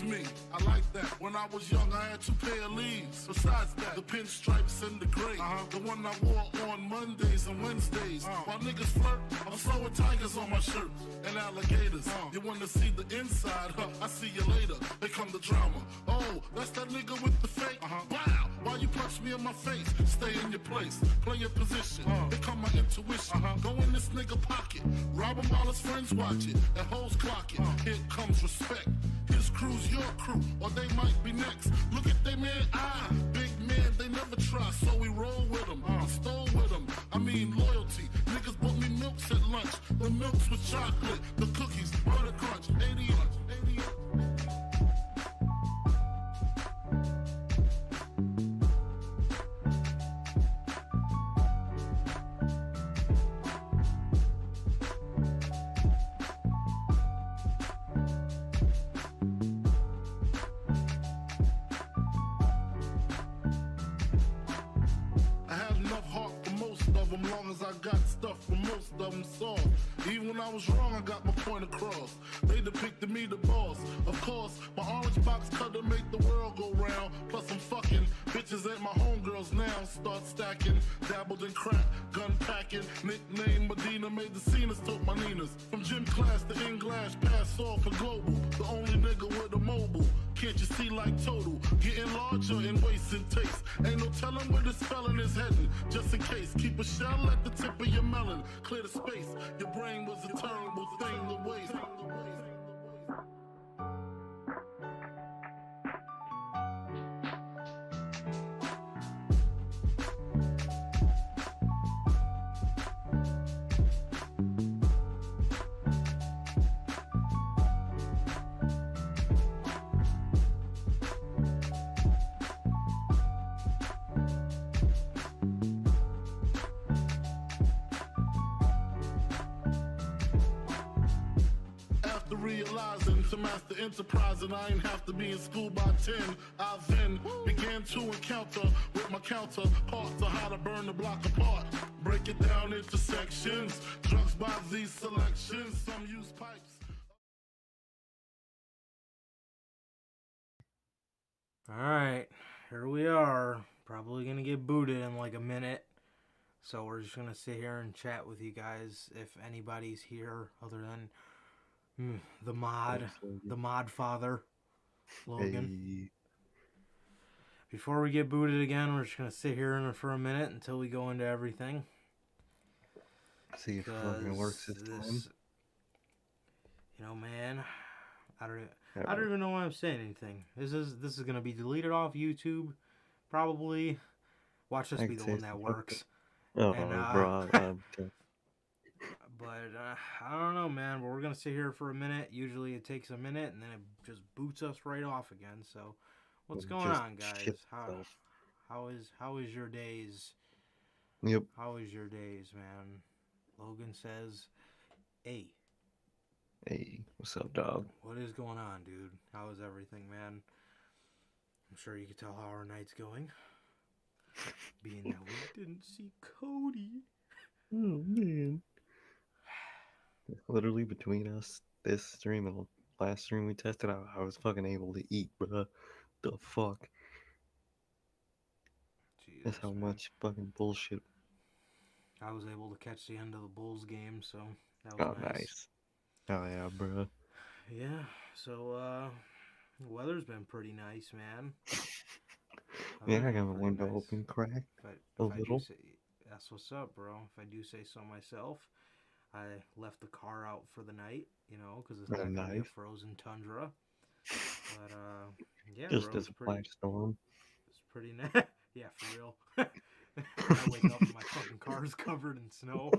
me. I like that. When I was young, I had 2 pair of leaves. Besides that, the pinstripes and the gray. The one I wore on Mondays and Wednesdays. While niggas flirt, I'm throwing tigers on my shirt and alligators. You wanna see the inside? I see you later. Here come the drama. Oh, that's that nigga with the fake. Wow, why you punch me in my face? Stay in your place, play your position. Here come my intuition. Go in this nigga pocket, rob him while his friends watch it. And hoes clock it. Here comes respect. His crew's your crew, or they might be next. Look at they man, big man, they never try, so we roll with them. I stole with them. I mean loyalty. Niggas bought me milks at lunch. The milks with chocolate, the cookies, butter crunch, 80 I got stuff for most of them solved. Even when I was wrong, I got my point across. They depicted me the boss. Of course, my orange box cutter make the world go round. Plus I'm fucking bitches ain't my homegirls now. Start stacking, dabbled in crack, gun packing. Nickname Medina, made the scenes, took my Ninas. From gym class to in-glass, pass off for global. The only nigga with a mobile. Can't you see like total? Getting larger in waist and taste. Ain't no telling where this felon is heading. Just in case, keep a shell at the tip of your melon. Clear the space. Your brain was a terrible thing to waste. Realizing to master enterprise and I ain't have to be in school by 10. I then began to encounter with my counterparts of how to burn the block apart. Break it down into sections. Drugs by these selections. Some use pipes. Alright, here we are. Probably gonna get booted in like a minute. So we're just gonna sit here and chat with you guys if anybody's here other than the mod father, Logan. Hey. Before we get booted again, we're just going to sit here for a minute until we go into everything. See if it fucking works this time. You know, man, I don't even know why I'm saying anything. This is going to be deleted off YouTube, probably. Watch this be the one that works. Oh, bro. But I don't know, man. But we're gonna sit here for a minute. Usually it takes a minute, and then it just boots us right off again. So, what's going on, guys? How is your days? Yep. How is your days, man? Logan says, "Hey, what's up, dog? What is going on, dude? How is everything, man? I'm sure you can tell how our night's going. Being that we didn't see Cody. Oh man." Literally between us, this stream and the last stream we tested out, I was fucking able to eat, bro. The fuck? Jesus, that's how much fucking bullshit. I was able to catch the end of the Bulls game, so that was nice. Oh yeah, bro. Yeah, so the weather's been pretty nice, man. Yeah, I got my window open, cracked a little. That's what's up, bro. If I do say so myself. I left the car out for the night, you know, because it's not going to be a frozen tundra. But, yeah, just bro, as a flash storm. It's pretty nice. Yeah, for real. I wake up and my fucking car's covered in snow.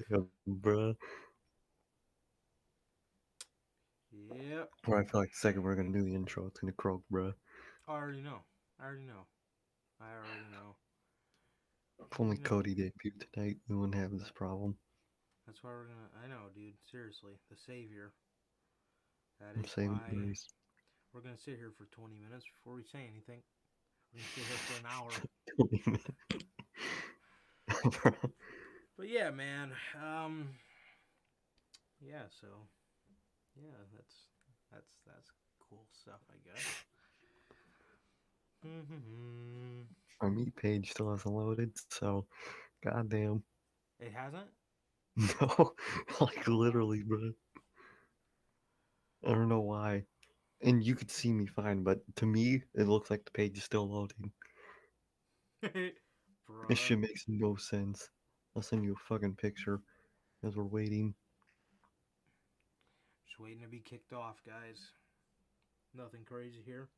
Damn, bro. Yep. Or I feel like the second we're going to do the intro, it's going to croak, bro. I already know. If only Cody debuted tonight, we wouldn't have this problem. That's why we're gonna. I know, dude. Seriously, the savior. That I'm is saving why grace. we're gonna sit here for 20 minutes before we say anything. We're gonna sit here for an hour. 20 minutes. But yeah, man. Yeah. So, yeah, that's cool stuff, I guess. Mm-hmm. Our meat page still hasn't loaded, so goddamn. It hasn't? No, like literally, bro. I don't know why. And you could see me fine, but to me, it looks like the page is still loading. This shit Bruh. makes no sense. I'll send you a fucking picture as we're waiting. Just waiting to be kicked off, guys. Nothing crazy here.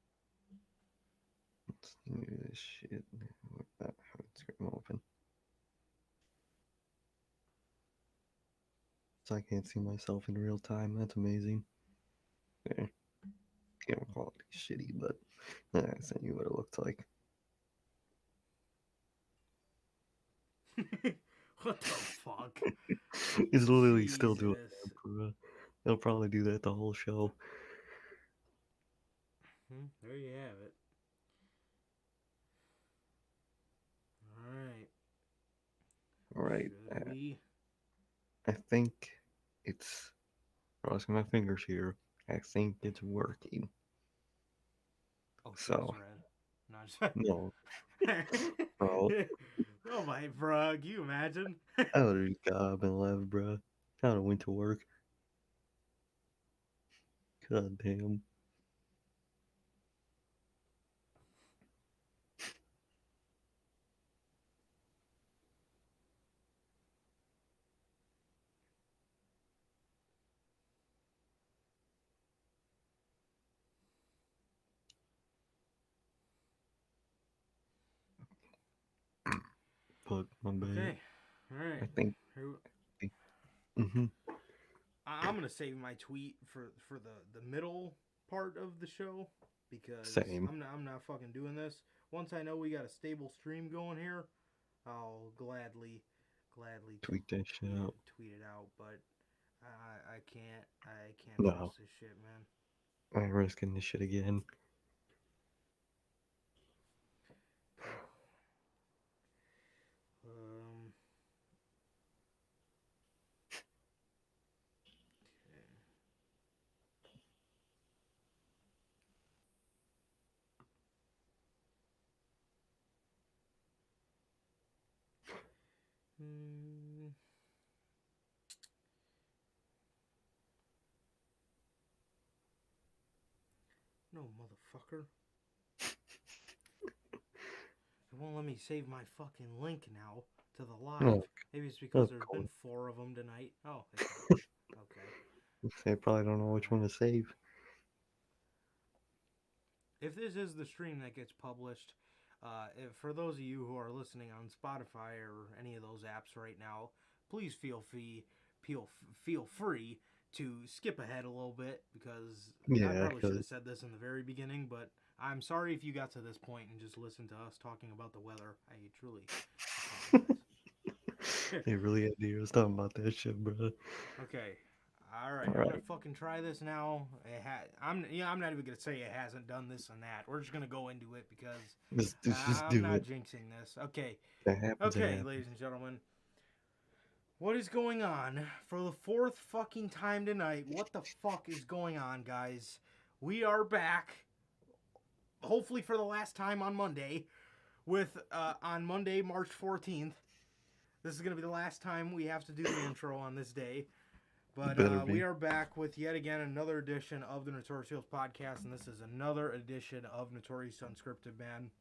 Let's do this shit. It's gonna open. So I can't see myself in real time. That's amazing. There. Camera quality shitty, but I sent you what it looks like. What the fuck? It's literally still doing Jesus. that, bro. They'll probably do that the whole show. There you have it. Alright. Alright. Should we? I think it's crossing my fingers here. I think it's working. Oh, shit, So, it's red. no. No, Bro, oh my, bro, can you imagine? I would have got and left, bro. I would have went to work. God damn. Fuck, my bad. Okay, alright. I think. Mm-hmm. I'm gonna save my tweet for the middle part of the show because Same. I'm not fucking doing this. Once I know we got a stable stream going here, I'll gladly Tweet that shit out. tweet it out. But I can't No. trust this shit, man. I ain't risking this shit again. Um. Hmm. No, motherfucker. It won't let me save my fucking link now to the live. Oh, Maybe it's because of there's course. been 4 of them tonight. Oh, okay. They probably don't know which one to save. If this is the stream that gets published, for those of you who are listening on Spotify or any of those apps right now, please feel free to skip ahead a little bit because I Yeah, probably should have said this in the very beginning, but I'm sorry if you got to this point and just listened to us talking about the weather. I truly apologize. they really had to hear us talking about that shit, bro. Okay. All right. I'm gonna fucking try this now. I'm not even gonna say it hasn't done this and that. We're just gonna go into it because Just I'm do not it. jinxing this. Okay. That happens. Okay, ladies and gentlemen. What is going on for the 4th fucking time tonight? What the fuck is going on, guys? We are back. Hopefully for the last time on Monday, with on Monday, March 14th. This is gonna be the last time we have to do the intro on this day. But we are back with yet again another edition of the Notorious podcast, and this is another edition of Notorious Unscripted, man.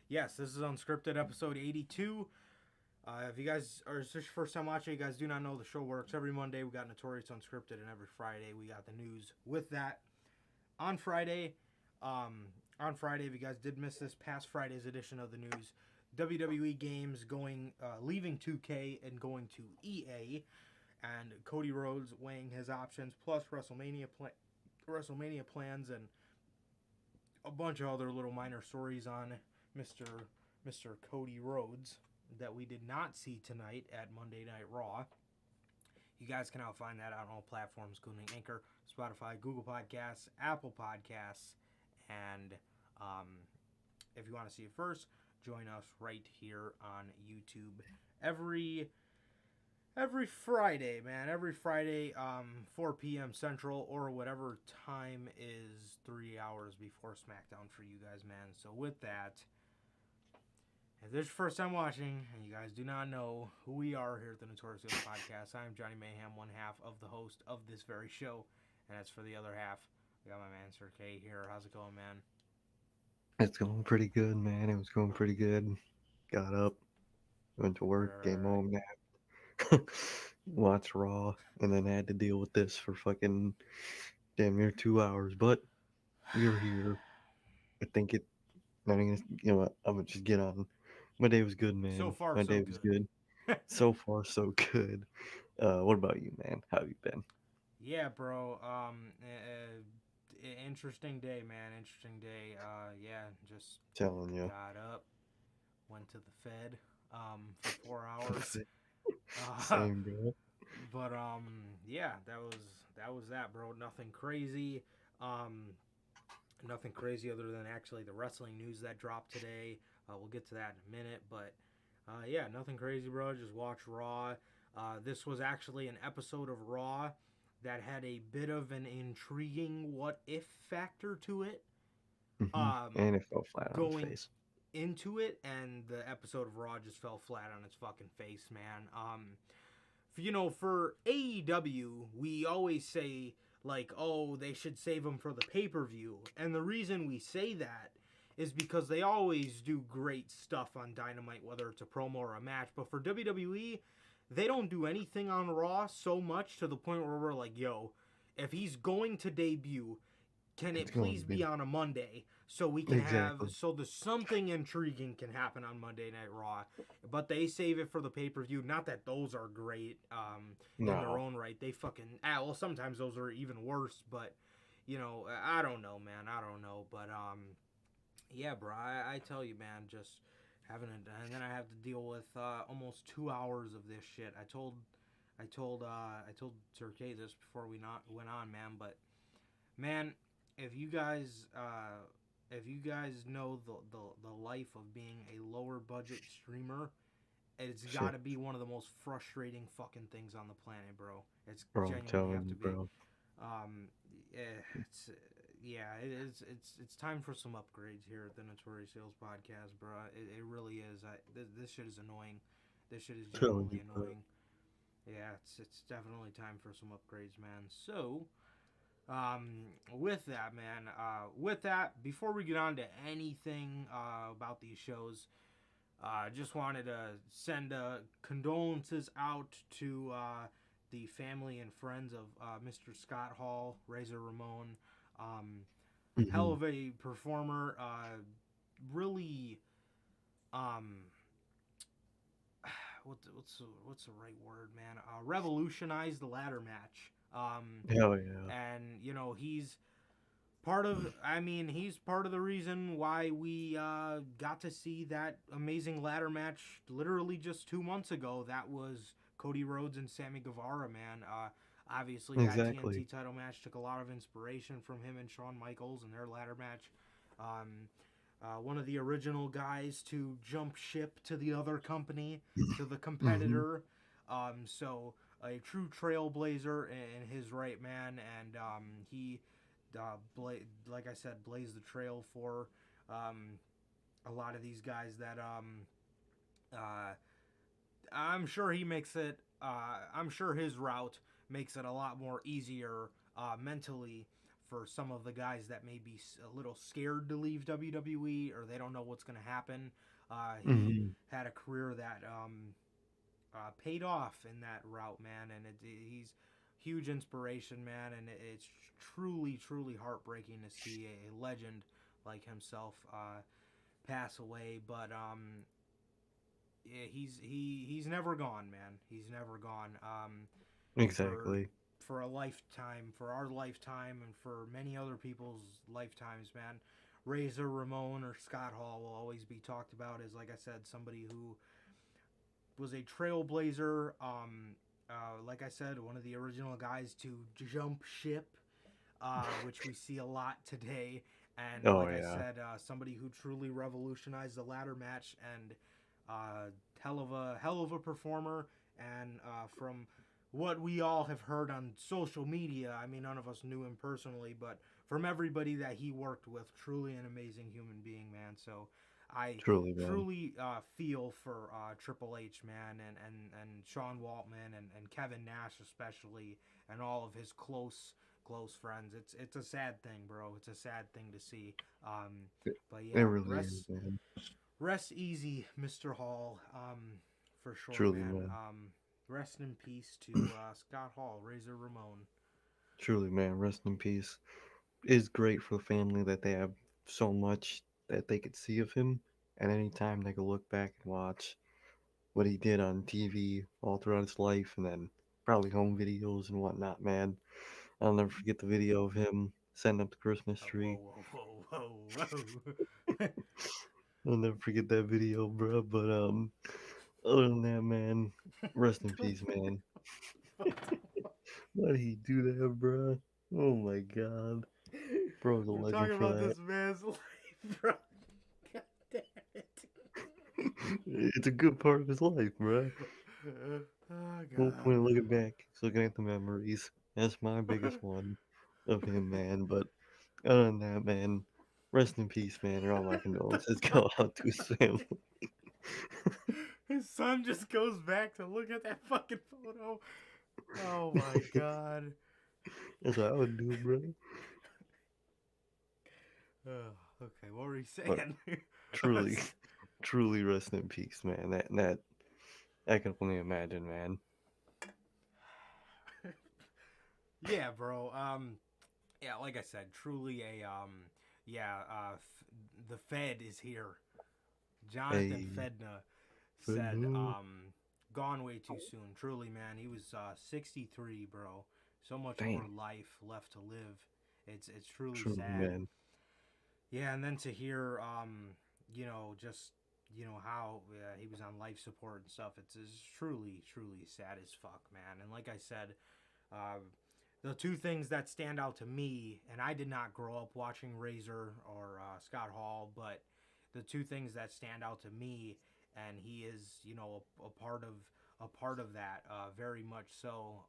Yes, this is Unscripted episode 82. If you guys are just your first time watching, you guys do not know the show works. Every Monday we got Notorious Unscripted, and every Friday we got the news with that. On Friday, if you guys did miss this past Friday's edition of the news, WWE games leaving 2K and going to EA. And Cody Rhodes weighing his options, plus WrestleMania plans, and a bunch of other little minor stories on Mr. Cody Rhodes that we did not see tonight at Monday Night Raw. You guys can now find that on all platforms, including Anchor, Spotify, Google Podcasts, Apple Podcasts, and if you want to see it first, join us right here on YouTube. Every Friday, man. Every Friday, 4 p.m. Central, or whatever time is 3 hours before SmackDown for you guys, man. So with that, if this is your first time watching, and you guys do not know who we are here at the Notorious Podcast, I am Johnny Mayhem, one half of the host of this very show. And as for the other half, we got my man Sir K here. How's it going, man? It's going pretty good, man. It was going pretty good. Got up, went to work, came home, napped, watched Raw, and then had to deal with this for fucking damn near 2 hours. But we're here. I think it. I mean, you know what? I'm gonna just get on. My day was good, man. So far, My so day was good. good. So far, so good. What about you, man? How have you been? Yeah, bro. Interesting day, man. Interesting day. Yeah, just Telling you. got up, went to the Fed, for 4 hours. Same, bro. But yeah, that was that, bro. Nothing crazy. Nothing crazy other than actually the wrestling news that dropped today. We'll get to that in a minute, but yeah, nothing crazy, bro. Just watch Raw. This was actually an episode of Raw that had a bit of an intriguing what if factor to it. And it fell flat on its Going face. into it, and the episode of Raw just fell flat on its fucking face, man. For AEW, we always say, like, oh, they should save them for the pay-per-view. And the reason we say that is because they always do great stuff on Dynamite, whether it's a promo or a match. But for WWE, they don't do anything on Raw so much to the point where we're like, yo, if he's going to debut, can it please be on a Monday so we can so there's something intriguing can happen on Monday Night Raw, but they save it for the pay-per-view. Not that those are great in their own right. They fucking well, sometimes those are even worse, but I don't know, man. I don't know, but yeah, bro. I tell you, man, just having it, and then I have to deal with almost 2 hours of this shit. I told Sir K this before we went on, man, but man, if you guys know the life of being a lower budget streamer, it's got to be one of the most frustrating fucking things on the planet, bro. It's genuinely have to be. Bro. It's time for some upgrades here at the Notorious Sales Podcast, bro. It really is. This shit is annoying. This shit is genuinely annoying. Yeah, it's definitely time for some upgrades, man. So, with that, man, before we get on to anything about these shows, I just wanted to send condolences out to the family and friends of Mr. Scott Hall, Razor Ramon. Hell of a performer. Really, what's the right word, man? Revolutionized the ladder match. Hell yeah. And he's part of the reason why we got to see that amazing ladder match literally just 2 months ago. That was Cody Rhodes and Sami Gavarro, man. Obviously that TNT title match took a lot of inspiration from him and Shawn Michaels and their ladder match. One of the original guys to jump ship to the other company, to the competitor. So a true trailblazer in his right, man, and he, like I said, blazed the trail for a lot of these guys that I'm sure he makes it. I'm sure his route makes it a lot more easier mentally for some of the guys that may be a little scared to leave WWE or they don't know what's going to happen. He had a career that paid off in that route, man, and he's huge inspiration, man, and it's truly, truly heartbreaking to see a legend like himself pass away. But yeah, he's never gone, man. He's never gone. Exactly. For a lifetime, for our lifetime, and for many other people's lifetimes, man. Razor Ramon or Scott Hall will always be talked about as, like I said, somebody who was a trailblazer. Like I said, one of the original guys to jump ship, which we see a lot today. And I said, somebody who truly revolutionized the ladder match and hell of a performer. And from what we all have heard on social media, I mean, none of us knew him personally, but from everybody that he worked with, truly an amazing human being, man. So I Truly, man. truly feel for Triple H, man, and Sean Waltman and Kevin Nash especially, and all of his close friends. It's a sad thing, bro. It's a sad thing to see. But It yeah, really is, man. rest easy, Mr. Hall. For sure, Truly, man. man. Rest in peace to Scott Hall, Razor Ramon. Truly, man. Rest in peace. It's great for the family that they have so much that they could see of him. At any time, they could look back and watch what he did on TV all throughout his life, and then probably home videos and whatnot, man. I'll never forget the video of him setting up the Christmas Oh, whoa, tree. whoa, whoa, whoa, whoa. I'll never forget that video, bro. But other than that, man, rest in peace, man. Why did he do that, bro? Oh my god, bro's a We're legend talking for about that. this man's life, bro. God damn it. It's a good part of his life, bro. Oh, When God. looking back, he's looking at the memories. That's my biggest one of him, man. But other than that, man, rest in peace, man. And all my condolences go out to his family. His son just goes back to look at that fucking photo. Oh, my God. That's what I would do, bro. Okay, what were you But saying? truly, truly rest in peace, man. That I can only imagine, man. Yeah, bro. Yeah, like I said, truly the Fed is here. Jonathan Hey, Fedna but said, no, gone way too soon. Truly, man, he was 63, bro. So much more dang, life left to live. It's truly truly, sad. man. Yeah, and then to hear, just how he was on life support and stuff. It's truly sad as fuck, man. And like I said, uh, the two things that stand out to me, and I did not grow up watching Razor or Scott Hall, but the two things that stand out to me, and he is, a part of that, very much so.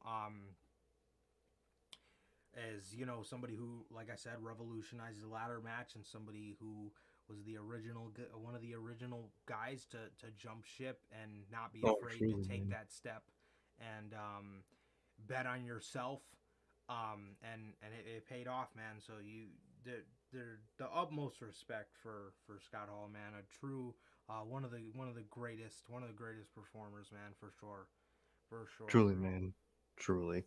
As somebody who, like I said, revolutionized the ladder match, and somebody who was one of the original guys to jump ship and not be Oh, afraid to truly, take man. that step and bet on yourself. And it paid off, man. So the utmost respect for Scott Hall, man. A true one of the greatest performers, man, for sure, Truly, bro. man. Truly,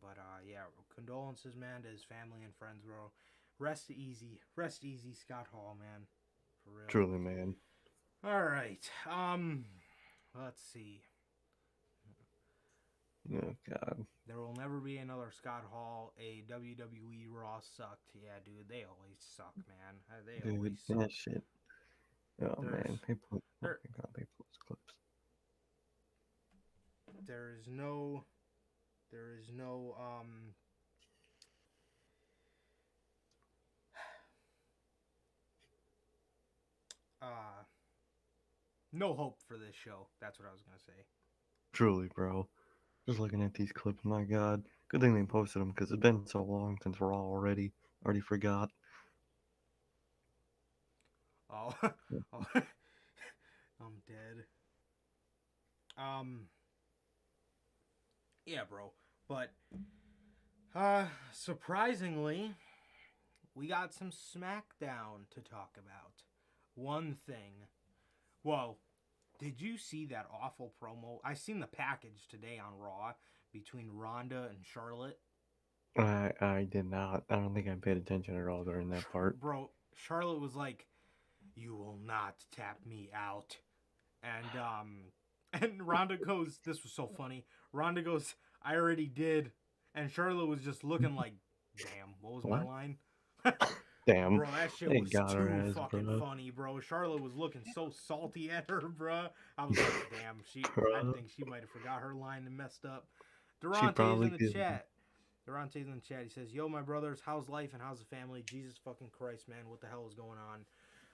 But yeah, condolences, man, to his family and friends, bro. Rest easy, Scott Hall, man, for real. truly, man. All right, let's see. Oh God, There will never be another Scott Hall. A WWE Raw sucked. Yeah, dude, they always suck, man. They dude, always that suck. shit. Oh There's man, they put. Oh there my God, they post clips. there is no there is no uh no hope for this show. That's what I was gonna say. Truly, bro. Just looking at these clips, my God. Good thing they posted them because it's been so long since Raw already. Already forgot. Oh, oh I'm dead. Um, yeah, bro. But surprisingly, we got some SmackDown to talk about. One thing. Well, did you see that awful promo? I seen the package today on Raw between Ronda and Charlotte. I did not. I don't think I paid attention at all during that part. Bro, Charlotte was like, "You will not tap me out," and and Ronda goes, "This was so funny." Ronda goes, "I already did," and Charlotte was just looking like, "Damn, what was my What? line?" Damn. Bro, that shit They was got her too ass, fucking bro. funny, bro. Charlotte was looking so salty at her, bro. I was like, damn, I Bruh. think she might have forgot her line and messed up. She Durante's probably in the did. chat. Durante's in the chat. He says, "Yo, my brothers, how's life and how's the family? Jesus fucking Christ, man, what the hell is going on?"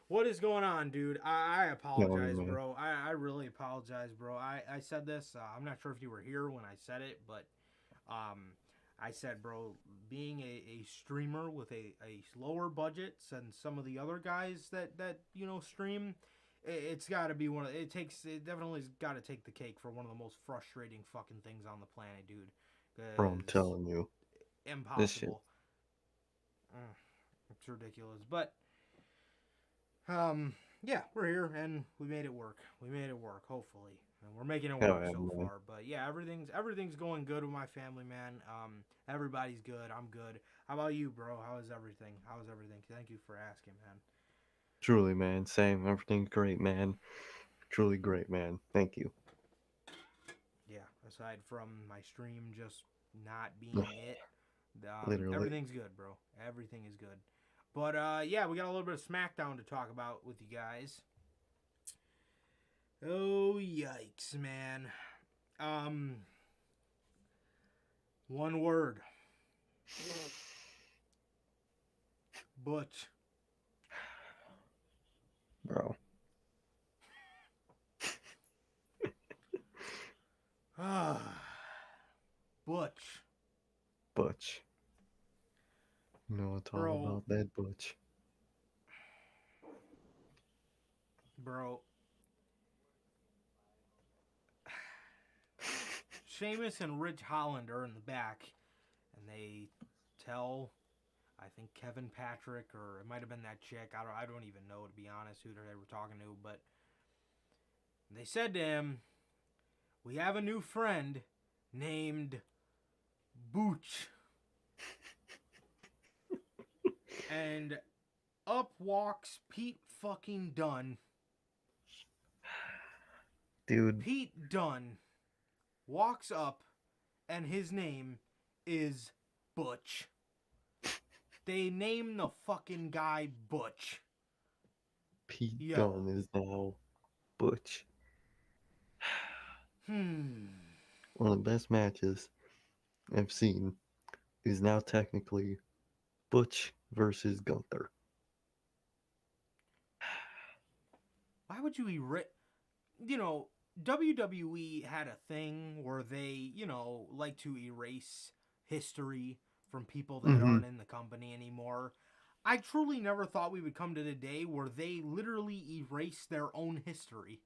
What is going on, dude? I apologize, man. bro. I really apologize, bro. I said this. I'm not sure if you were here when I said it, but I said, bro, being a streamer with a lower budget than some of the other guys that stream, it's got to be one of it definitely's got to take the cake for one of the most frustrating fucking things on the planet, dude. Bro, I'm 'Cause telling you, this shit. impossible. It's ridiculous, but yeah, we're here and we made it work. We made it work, hopefully. And we're making it Hell work yeah, so man. far. But yeah, everything's going good with my family, man. Everybody's good. I'm good. How about you, bro? How is everything? Thank you for asking, man. Truly, man. Same. Everything's great, man. Truly great, man. Thank you. Yeah, aside from my stream just not being it, Literally. everything's good, bro. Everything is good. But yeah, we got a little bit of SmackDown to talk about with you guys. Oh yikes, man. One word. Butch. Bro. Butch. Butch. You know it's all Bro. about that Butch. Bro. Sheamus and Rich Holland are in the back, and they tell, I think Kevin Patrick, or it might have been that chick. I don't even know, to be honest, who they were talking to, but they said to him, "We have a new friend named Booch." And up walks Pete fucking Dunne. Dude. Pete Dunne walks up, and his name is Butch. They name the fucking guy Butch. Pete Dunne is now Butch. One of the best matches I've seen is now technically Butch versus Gunther. Why would you WWE had a thing where they, like to erase history from people that aren't in the company anymore. I truly never thought we would come to the day where they literally erase their own history.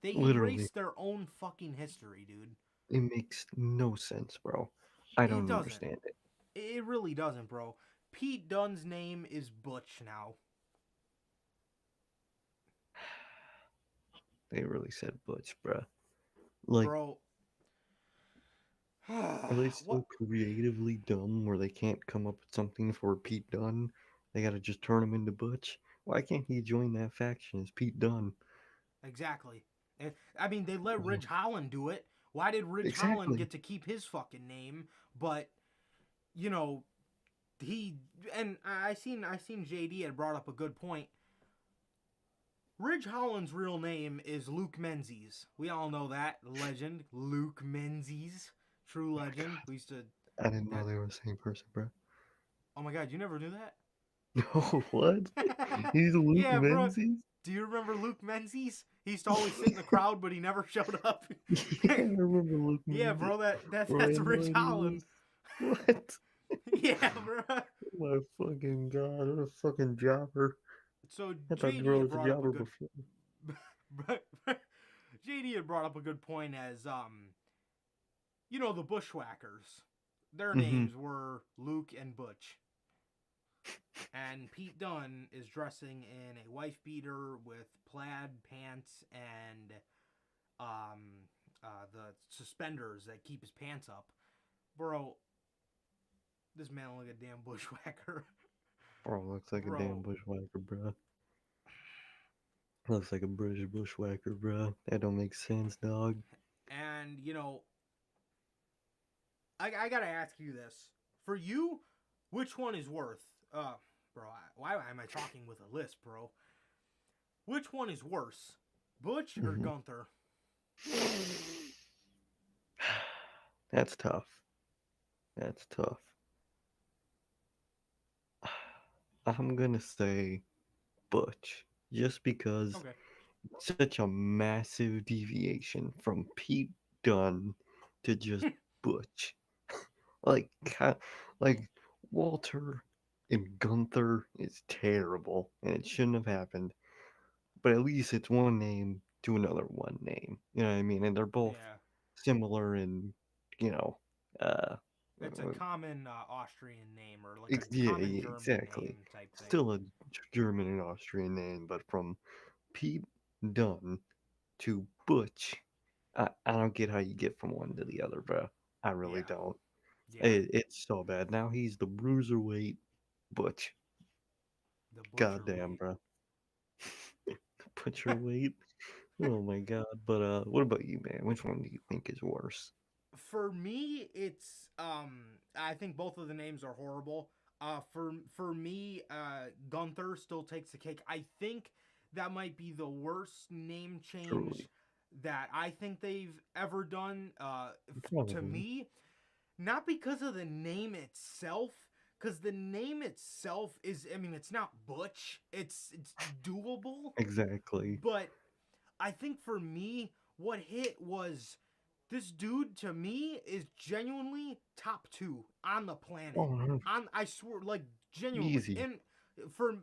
They erase their own fucking history, dude. It makes no sense, bro. I don't understand it. It really doesn't, bro. Pete Dunne's name is Butch now. They really said Butch, bro. Like, bro. Are they so creatively dumb where they can't come up with something for Pete Dunne? They gotta just turn him into Butch? Why can't he join that faction as Pete Dunne? Exactly. I mean, they let Ridge Holland do it. Why did Ridge Holland get to keep his fucking name? But, he... And I seen JD had brought up a good point. Ridge Holland's real name is Luke Menzies. We all know that. Legend. Luke Menzies. True legend. We used to... I didn't know they were the same person, bro. Oh my god, you never knew that? No, what? He's Luke Menzies? Bro. Do you remember Luke Menzies? He used to always sit in the crowd, but he never showed up. Yeah, I remember Luke Menzies. Yeah, bro, that's Ridge Holland. What? Yeah, bro. Oh my fucking god, what a fucking jobber. So I thought the girl was a jobber before. JD had brought up a good point as, the Bushwhackers. Their Mm-hmm. names were Luke and Butch. And Pete Dunne is dressing in a wife beater with plaid pants and the suspenders that keep his pants up. Bro, this man looks like a damn bushwhacker. Bro, looks like a damn bushwhacker, bro. Looks like a British bushwhacker, bro. That don't make sense, dog. And, I gotta ask you this. For you, which one is worth... bro, why am I talking with a list, bro? Which one is worse, Butch or Gunther? That's tough. That's tough. I'm gonna say Butch. just because Okay. it's such a massive deviation from Pete Dunne to just Butch. Like, like Walter and Gunther is terrible, and it shouldn't have happened. But at least it's one name to another one name. You know what I mean? And they're both Yeah. similar in, you know, uh, It's a common Austrian name or like a yeah, common yeah, German exactly. name type thing. Still a German and Austrian name, but from Pete Dunne to Butch, I don't get how you get from one to the other, bro. I really Yeah. don't. Yeah. It's so bad. Now he's the bruiserweight Butch. The butcher Goddamn, weight. bro. Put your weight. Oh my god. But what about you, man? Which one do you think is worse? For me, it's I think both of the names are horrible. For me, Gunther still takes the cake. I think that might be the worst name Truly. change that I think they've ever done. To Probably. me, not because of the name itself, because the name itself is, I mean, it's not Butch. It's doable, Exactly. but I think for me, what hit was this dude to me is genuinely top two on the planet. Oh, no. I swear, like genuinely, Easy. and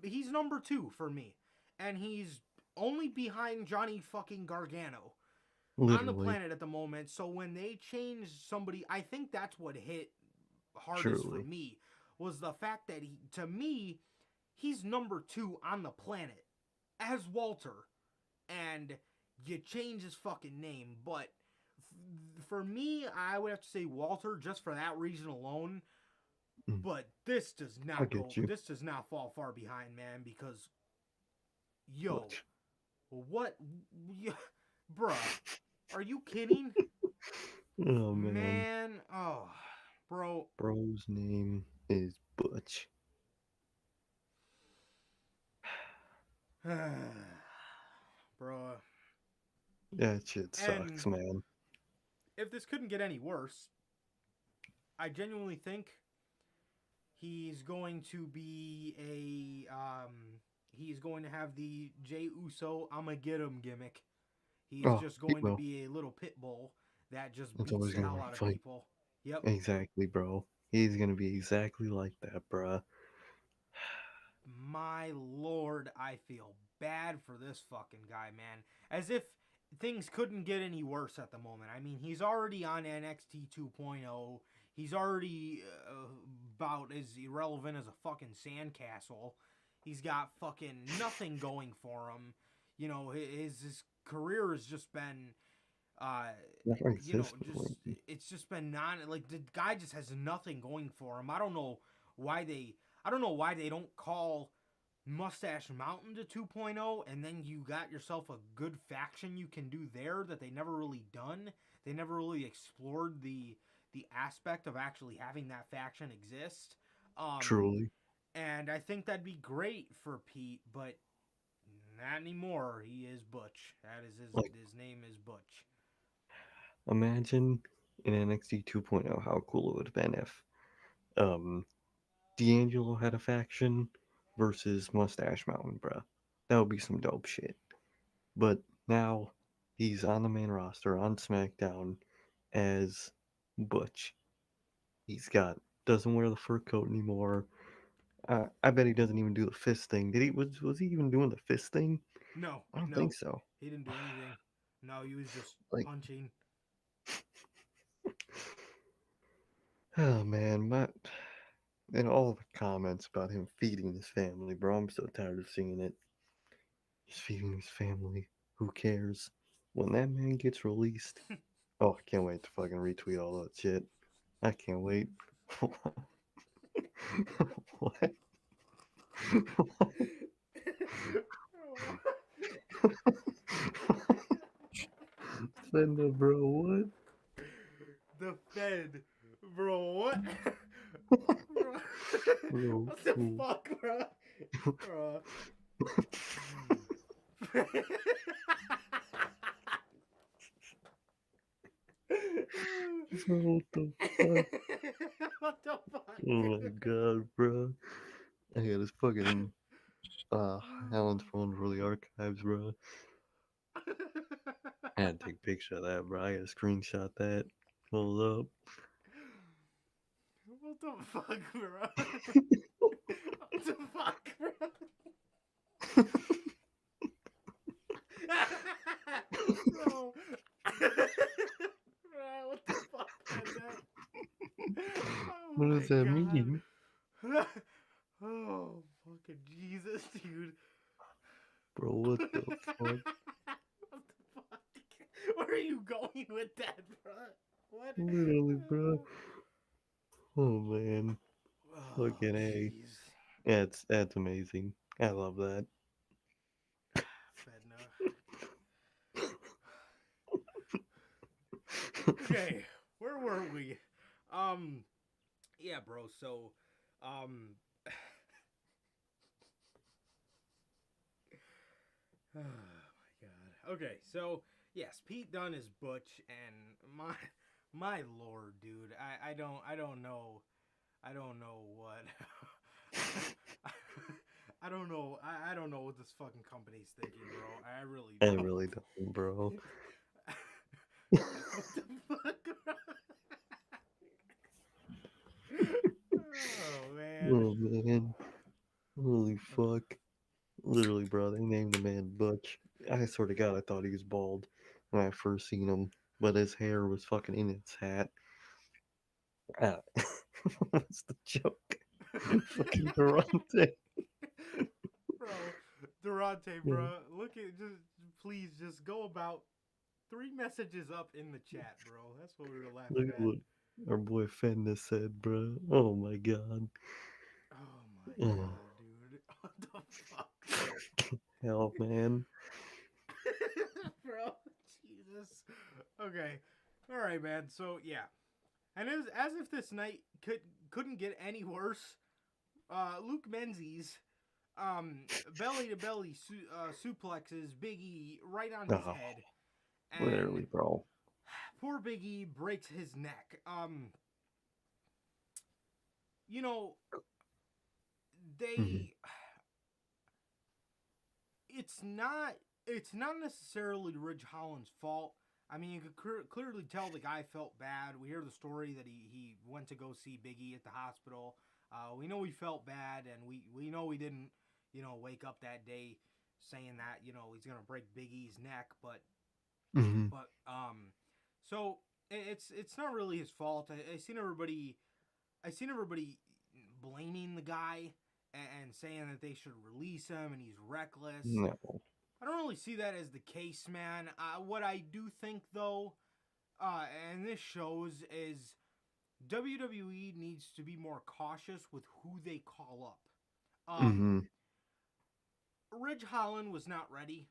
he's number two for me, and he's only behind Johnny fucking Gargano on the Literally. planet at the moment. So when they changed somebody, I think that's what hit hardest for Truly. me was the fact that to me, he's number two on the planet as Walter, and you change his fucking name. But for me, I would have to say Walter just for that reason alone. Mm, But this does I not go. get you. This does not fall far behind, man. Because yo, Butch. what, bruh? Are you kidding, Oh, man. man? Oh, bro, Bro's name is Butch. bruh. That shit And sucks, man. if this couldn't get any worse, I genuinely think he's going to be he's going to have the Jey Uso I'ma get him gimmick. He's Oh, just he going to will. be a little pit bull that just It's beats always the gonna hell want to out of fight. people. Yep. Exactly, bro. He's gonna be exactly like that, bruh. My lord, I feel bad for this fucking guy, man. As if things couldn't get any worse at the moment. I mean, he's already on NXT 2.0. He's already about as irrelevant as a fucking sandcastle. He's got fucking nothing going for him. You know, his career has just been uh Not just existent. it's just been non like the guy just has nothing going for him. Why they I don't know why they don't call Mustache Mountain to 2.0 and then you got yourself a good faction you can do there that they never really done. They never really explored the aspect of actually having that faction exist. Um Truly. and I think that'd be great for Pete, but not anymore. He is Butch. That is Like, his name is Butch. imagine in NXT 2.0 how cool it would have been if um D'Angelo had a faction versus Mustache Mountain, bruh. That would be some dope shit. But now he's on the main roster on SmackDown as Butch. He's got doesn't wear the fur coat anymore. I bet he doesn't even do the fist thing. Did he? Was he even doing the fist thing? No, I don't think no, so. he didn't do anything. No, he was just Like, punching. oh man, my and all the comments about him feeding his family, bro. I'm so tired of seeing it. He's feeding his family. Who cares? When that man gets released, oh, I can't wait to fucking retweet all that shit. I can't wait. What? Send it, bro. What? The Fed, bro. What? Bro. Bro, What the cool. fuck, bro? Bro. Bro, what the fuck? What the fuck? Oh my god, bro. I got his fucking Alan's phone for the archives, bro. I had to take a picture of that, bro. I gotta screenshot that. Hold up. What the fuck, bro? What the fuck, bro? Bro. Bro, what the fuck was that? Oh What my does that God. mean? Oh, fucking Jesus, dude. Bro, what the fuck? What the fuck? Where are you going with that, bro? What? Literally, bro. Oh, man. Oh, Fucking A. jeez. That's amazing. I love that. Fedna. Okay, where were we? Yeah, bro. So, oh my God. Okay, so yes, Pete Dunne is Butch, and my lord, dude, I don't know what. I don't know. I don't know what this fucking company's thinking, bro. I really I don't. really don't, bro. What the fuck? Oh man. Oh, man. Holy fuck. Literally, bro, they named the man Butch. I swear to God, I thought he was bald when I first seen him, but his hair was fucking in its hat. Ah, what's the joke? Fucking Durante. Bro, Durante, Yeah, bro, look at please just go about 3 messages up in the chat, bro. That's what we were laughing look at at. what our boy Fenda said, bro. Oh my God. Oh my Oh, God, dude. What the fuck? hell, man. Bro, Jesus. Okay. All right, man. So, yeah. And as if this night couldn't get any worse, Luke Menzies belly to belly suplexes Big E right on his Oh, head, and literally, bro. poor Big E breaks his neck. You know, Mhm. they it's not necessarily Ridge Holland's fault. I mean, you could clearly tell the guy felt bad. We hear the story that he went to go see Big E at the hospital. We know he felt bad, and we know he didn't, wake up that day saying that, he's gonna break Big E's neck. But Mhm. but so it's not really his fault. I seen everybody blaming the guy and saying that they should release him and he's reckless. No. I don't really see that as the case, man. What I do think, though, and this shows, is WWE needs to be more cautious with who they call up. Mhm. Ridge Holland was not ready.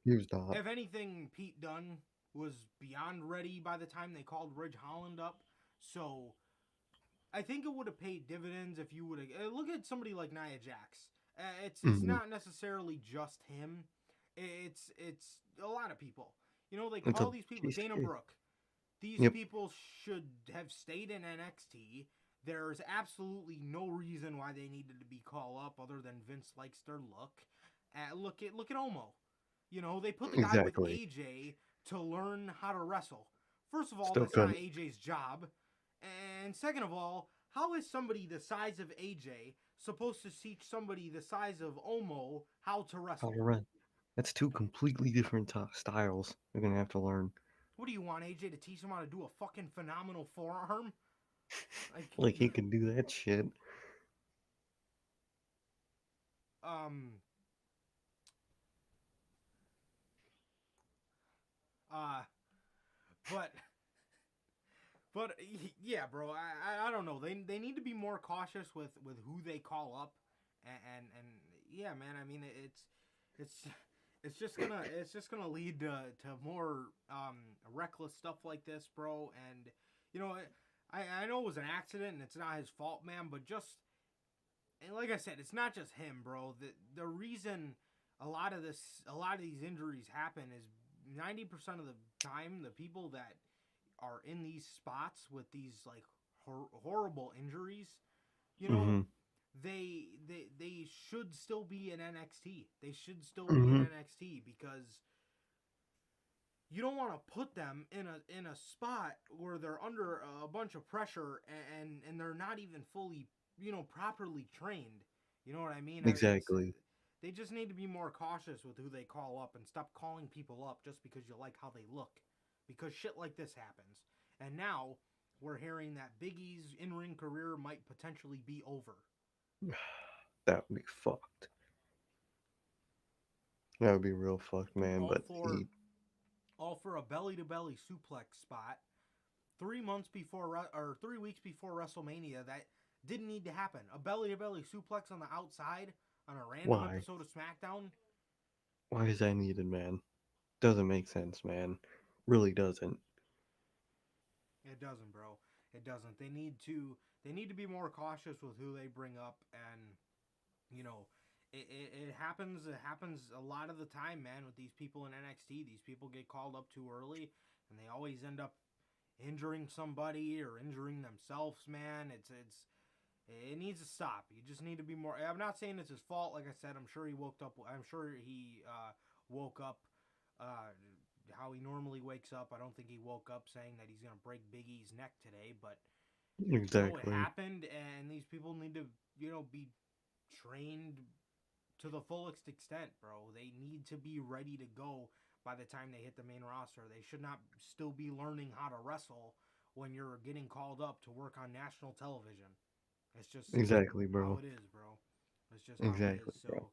He was not. If anything, Pete Dunne was beyond ready by the time they called Ridge Holland up. So I think it would have paid dividends if you would have look at somebody like Nia Jax. It's Mhm. not necessarily just him. It's a lot of people. They It's call a these people piece of Dana cake. Brooke. These Yep. people should have stayed in NXT. There's absolutely no reason why they needed to be called up other than Vince likes their look. Look at Omo. They put the guy with Exactly. AJ to learn how to wrestle. First of all, Still that's not couldn't. AJ's job. And second of all, how is somebody the size of AJ supposed to teach somebody the size of Omo how to How wrestle? to run. That's two completely different styles they're gonna have to learn. What do you want AJ to teach him how to do a fucking phenomenal forearm? Like, Like he can do that shit. um, uh, but yeah, bro. I don't know. They need to be more cautious with who they call up, and yeah, man. I mean, it's it's just gonna lead to more reckless stuff like this, bro. And I know it was an accident and it's not his fault, man. But just and like I said, it's not just him, bro. The reason a lot of these injuries happen is 90% of the time the people that are in these spots with these like horrible injuries, you know, Mhm. they should still be in NXT. They should still be in Mm-hmm. NXT because you don't want to put them in a spot where they're under a bunch of pressure and they're not even fully, properly trained. You know what I mean? Exactly. They just need to be more cautious with who they call up and stop calling people up just because you like how they look. Because shit like this happens. And now we're hearing that Big E's in-ring career might potentially be over. That would be fucked. That would be real fucked, man. All But for all for a belly-to-belly suplex spot 3 months before or 3 weeks before WrestleMania that didn't need to happen. A belly-to-belly suplex on the outside on a random why? episode of SmackDown. Why is that needed, man? Doesn't make sense, man. Really doesn't. It doesn't, bro. It doesn't. They need to be more cautious with who they bring up, and you know, it happens. It happens a lot of the time, man. With these people in NXT, these people get called up too early, and they always end up injuring somebody or injuring themselves. Man, it needs to stop. You just need to be more. I'm not saying it's his fault. Like I said, I'm sure he woke up. I'm sure he woke up. How he normally wakes up. I don't think he woke up saying that he's gonna break Big E's neck today, but it Exactly. happened, and these people need to, be trained to the fullest extent, bro. They need to be ready to go by the time they hit the main roster. They should not still be learning how to wrestle when you're getting called up to work on national television. It's just Exactly, how bro. it is, bro. It's just how it is. Exactly, bro. So,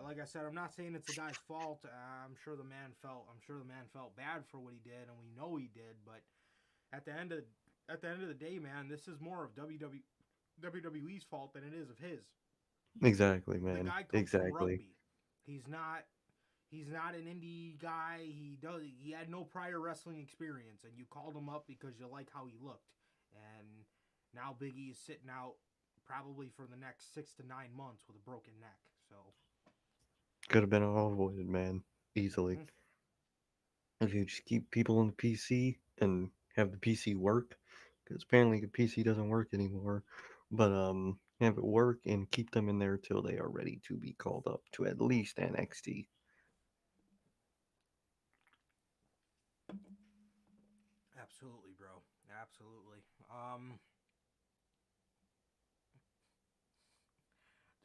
like I said, I'm not saying it's the guy's fault. I'm sure the man felt bad for what he did, and we know he did. But at the end of the day, man, this is more of WWE's fault than it is of his. Exactly, The man. guy comes from Exactly. rugby. He's not an indie guy. He had no prior wrestling experience, and you called him up because you like how he looked. And now Big E is sitting out probably for the next 6 to 9 months with a broken neck. So Could have been all avoided, man. Easily. mm-hmm. If you just keep people in the PC and have the PC work, because apparently the PC doesn't work anymore, but have it work and keep them in there till they are ready to be called up to at least NXT. Absolutely, bro. Absolutely.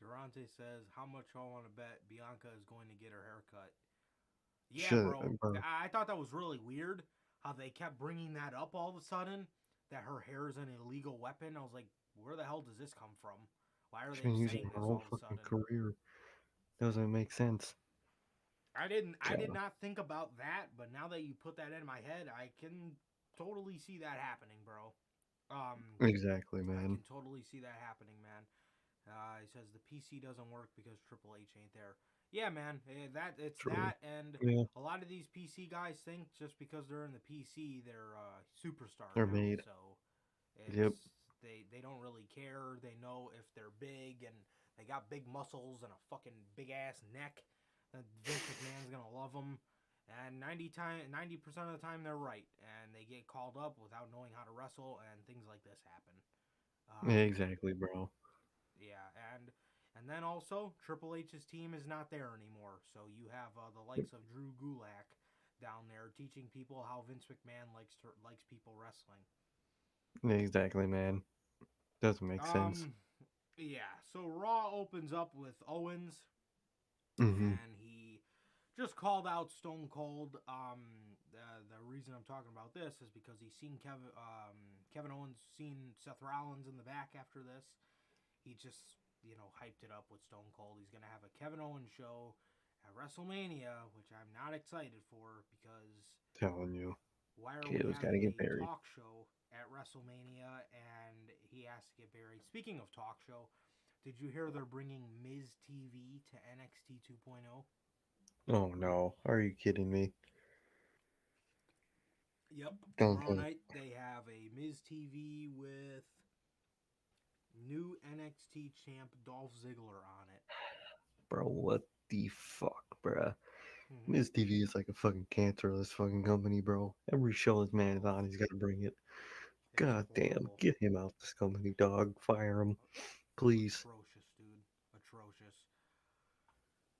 Durante says, "How much y'all want to bet Bianca is going to get her haircut?" Yeah, Shit, bro. bro. I thought that was really weird how they kept bringing that up all of a sudden. That her hair is an illegal weapon. I was like, where the hell does this come from? Why are She's they been using saying her this whole all of a fucking sudden? career. Doesn't make sense. I did So, not think about that, but now that you put that in my head, I can totally see that happening, bro. Um, exactly, I man. can totally see that happening, man. He says the PC doesn't work because Triple H ain't there. Yeah, man, it's True. that, and Yeah, a lot of these PC guys think just because they're in the PC, they're superstar they're now. made. So Yep. they don't really care. They know if they're big and they got big muscles and a fucking big ass neck, that Vince McMahon's gonna love them. And 90% of the time they're right, and they get called up without knowing how to wrestle, and things like this happen. Yeah, Um, exactly, bro. yeah, and then also Triple H's team is not there anymore, so you have the Yep. likes of Drew Gulak down there teaching people how Vince McMahon likes people wrestling. Exactly, man. Doesn't make sense. Um, yeah. So Raw opens up with Owens, Mm-hmm. and he just called out Stone Cold. The reason I'm talking about this is because he's seen Kevin Owens seen Seth Rollins in the back after this. He just hyped it up with Stone Cold. He's gonna have a Kevin Owens show at WrestleMania, which I'm not excited for because Telling you. why are we Kiddo's gotta having get a buried. talk show at WrestleMania and he has to get buried? Speaking of talk show, did you hear they're bringing Miz TV to NXT 2.0? Oh no. Are you kidding me? Yep. Tomorrow Dante. night they have a Miz TV with new NXT champ Dolph Ziggler on it. Bro, what the fuck, bruh? Mm-hmm. Miz TV is like a fucking cancer of this fucking company, bro. Every show this man is on, he's gotta bring it. It's God damn. horrible. Get him out this company, dog. Fire him. Please. Atrocious, dude. Atrocious.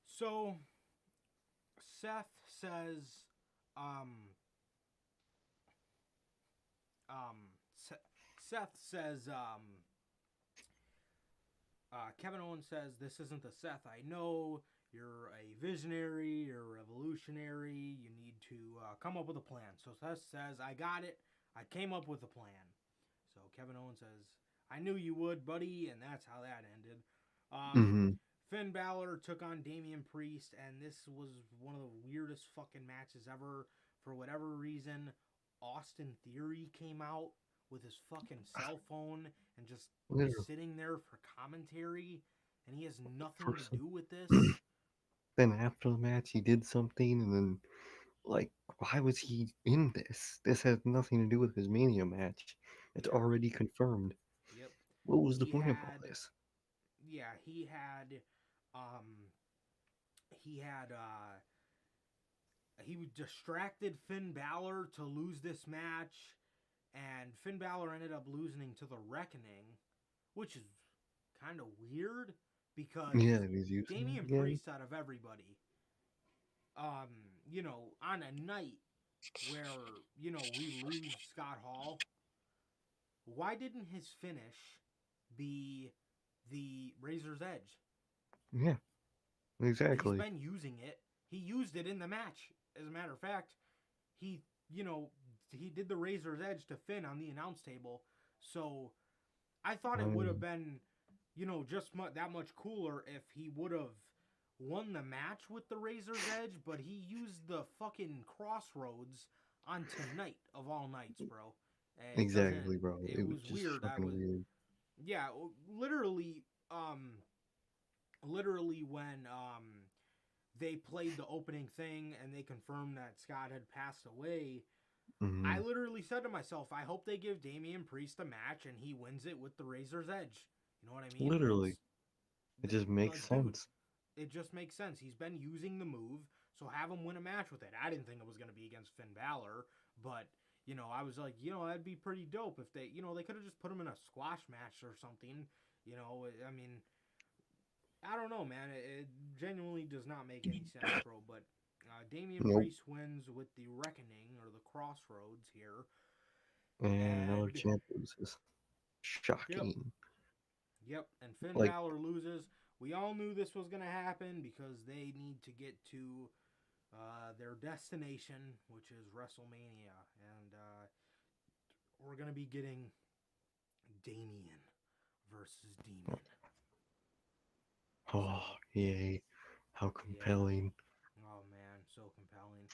So, Seth says, um, Seth says, Kevin Owens says, this isn't the Seth I know. You're a visionary. You're a revolutionary. You need to come up with a plan. So Seth says, I got it. I came up with a plan. So Kevin Owens says, I knew you would, buddy. And that's how that ended. Mm-hmm. Finn Balor took on Damian Priest. And this was one of the weirdest fucking matches ever. For whatever reason, Austin Theory came out with his fucking cell phone and just sitting there for commentary, and he has nothing to do with this. Then after the match, he did something, and then, like, why was he in this? This has nothing to do with his Mania match. It's already confirmed. Yep. What was the point of all this? Yeah, he distracted Finn Balor to lose this match, and Finn Balor ended up losing to the Reckoning, which is kind of weird because Damian Priest out of everybody, on a night where, we lose Scott Hall, why didn't his finish be the Razor's Edge? Yeah, exactly. He's been using it. He used it in the match. As a matter of fact, he did the Razor's Edge to Finn on the announce table. So I thought it would have been, just that much cooler if he would have won the match with the Razor's Edge, but he used the fucking Crossroads on tonight of all nights, bro. Exactly, bro. It was just weird. weird. Yeah, literally when they played the opening thing and they confirmed that Scott had passed away, I literally said to myself, I hope they give Damian Priest a match and he wins it with the Razor's Edge. You know what I mean? Literally. It just makes sense. Dude, it just makes sense. He's been using the move, so have him win a match with it. I didn't think it was going to be against Finn Balor, but, I was like, that'd be pretty dope if they, they could have just put him in a squash match or something. I mean, I don't know, man. It genuinely does not make any sense, bro. But Damian Priest wins with the Reckoning or the Crossroads here. And another champ loses. Shocking. Yep. And Finn Balor loses. We all knew this was going to happen because they need to get to their destination, which is WrestleMania. And we're going to be getting Damian versus Demon. Oh, yay. How compelling. Yeah. Oh, man. So compelling.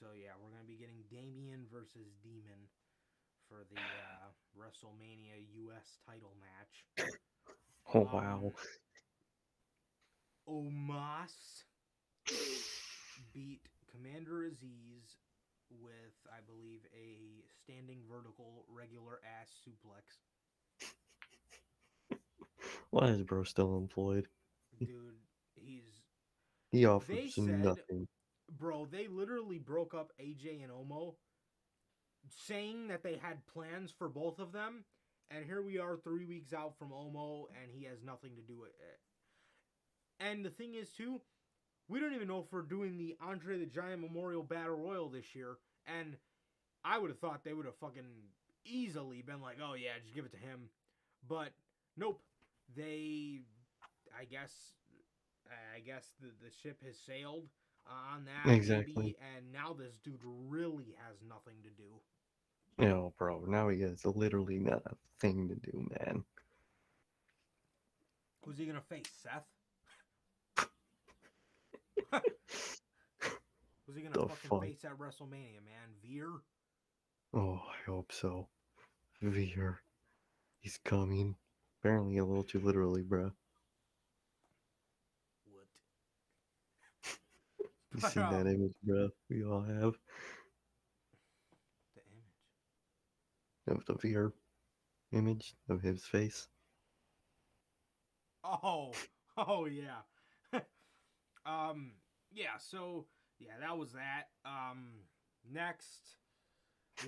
We're going to be getting Damian versus Demon for the WrestleMania US title match. Oh, wow. Omos beat Commander Aziz with, I believe, a standing vertical regular ass suplex. Why is bro still employed? Dude, he offers nothing. Bro, they literally broke up AJ and Omo, saying that they had plans for both of them, and here we are 3 weeks out from Omo, and he has nothing to do with it. And the thing is, too, we don't even know if we're doing the Andre the Giant Memorial Battle Royal this year, and I would have thought they would have fucking easily been like, oh yeah, just give it to him. But nope. I guess the ship has sailed on that. Exactly. Maybe, and now this dude really has nothing to do. No, bro. Now he has literally not a thing to do, man. Who's he gonna face, Seth? Who's he gonna fucking face at WrestleMania, man? Veer? Oh, I hope so. Veer. He's coming. Apparently a little too literally, bro. What? You seen that image, bro? We all have. The image? Of the Veer image of his face. Oh yeah. That was that. Next,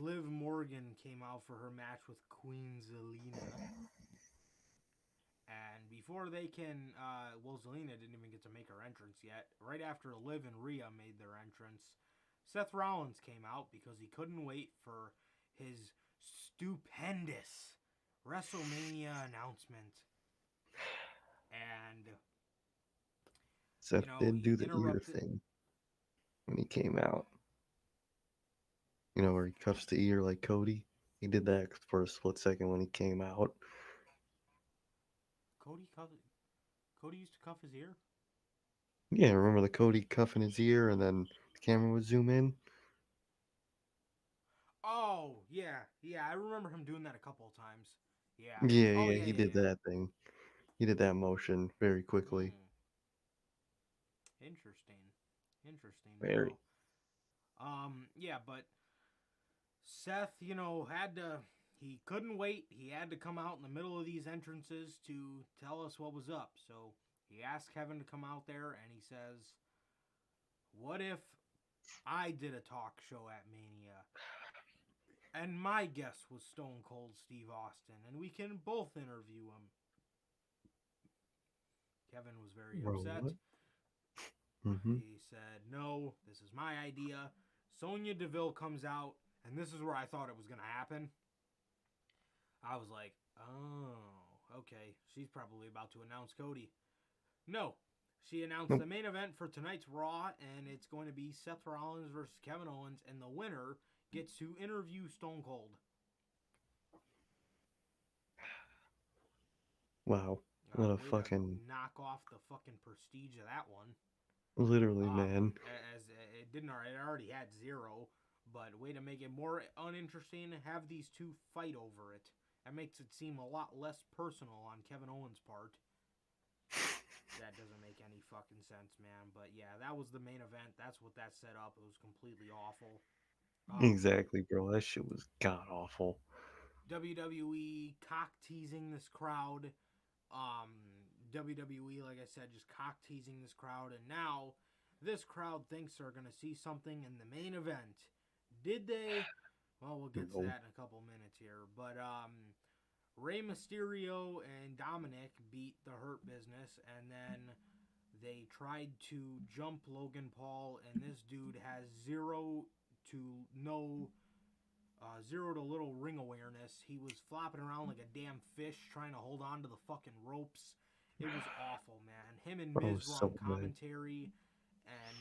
Liv Morgan came out for her match with Queen Zelina. before they can, well, Zelina didn't even get to make her entrance yet. Right after Liv and Rhea made their entrance, Seth Rollins came out because he couldn't wait for his stupendous WrestleMania announcement. And, Seth did he do the ear interrupted. thing when he came out. You know, where he cuffs the ear like Cody. He did that for a split second when he came out. Cody used to cuff his ear? Yeah, remember the Cody cuffing his ear and then the camera would zoom in? Oh, yeah. Yeah, I remember him doing that a couple of times. Yeah. Yeah, Oh, yeah, yeah, he yeah, did yeah. that thing. He did that motion very quickly. Hmm. Interesting. Interesting, Very. bro. Yeah, but Seth, he couldn't wait. He had to come out in the middle of these entrances to tell us what was up. So he asked Kevin to come out there and he says, "What if I did a talk show at Mania and my guest was Stone Cold Steve Austin and we can both interview him?" Kevin was very Bro, upset. what? Mm-hmm. He said, "No, this is my idea." Sonya Deville comes out, and this is where I thought it was going to happen. I was like, oh, okay. She's probably about to announce Cody. No. She announced the Nope. main event for tonight's Raw, and it's going to be Seth Rollins versus Kevin Owens, and the winner gets to interview Stone Cold. Wow. What a Way to fucking. knock off the fucking prestige of that one. Literally, man. As it didn't, it already had 0, but way to make it more uninteresting. Have these two fight over it. That makes it seem a lot less personal on Kevin Owens' part. That doesn't make any fucking sense, man. But yeah, that was the main event. That's what that set up. It was completely awful. Exactly, bro. That shit was god awful. WWE cock teasing this crowd. WWE, like I said, just cock teasing this crowd, and now this crowd thinks they're gonna see something in the main event. Did they? Well, we'll get to No. that in a couple minutes here. But Rey Mysterio and Dominic beat the Hurt Business, and then they tried to jump Logan Paul, and this dude has zero to little ring awareness. He was flopping around like a damn fish trying to hold on to the fucking ropes. It was awful, man. Him and Bro, it Miz was were so on bad. commentary, and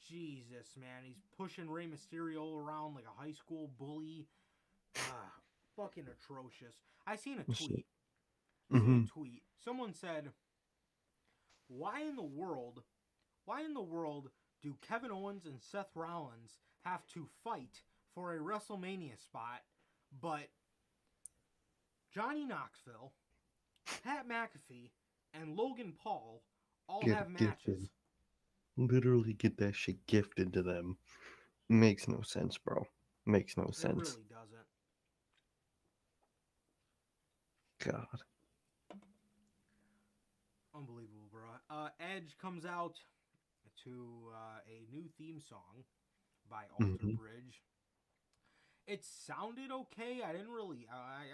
Jesus, man, he's pushing Rey Mysterio around like a high school bully. Fucking atrocious. I seen a Shit. tweet. Mm-hmm. Someone said, "Why in the world? Why in the world do Kevin Owens and Seth Rollins have to fight for a WrestleMania spot, but Johnny Knoxville, Pat McAfee, and Logan Paul all Get have it gifted. matches?" Literally get that shit gifted to them. Makes no sense, bro. Makes no It sense. really doesn't. God. Unbelievable, bro. Edge comes out to a new theme song by Alter Mm-hmm. Bridge. It sounded okay. I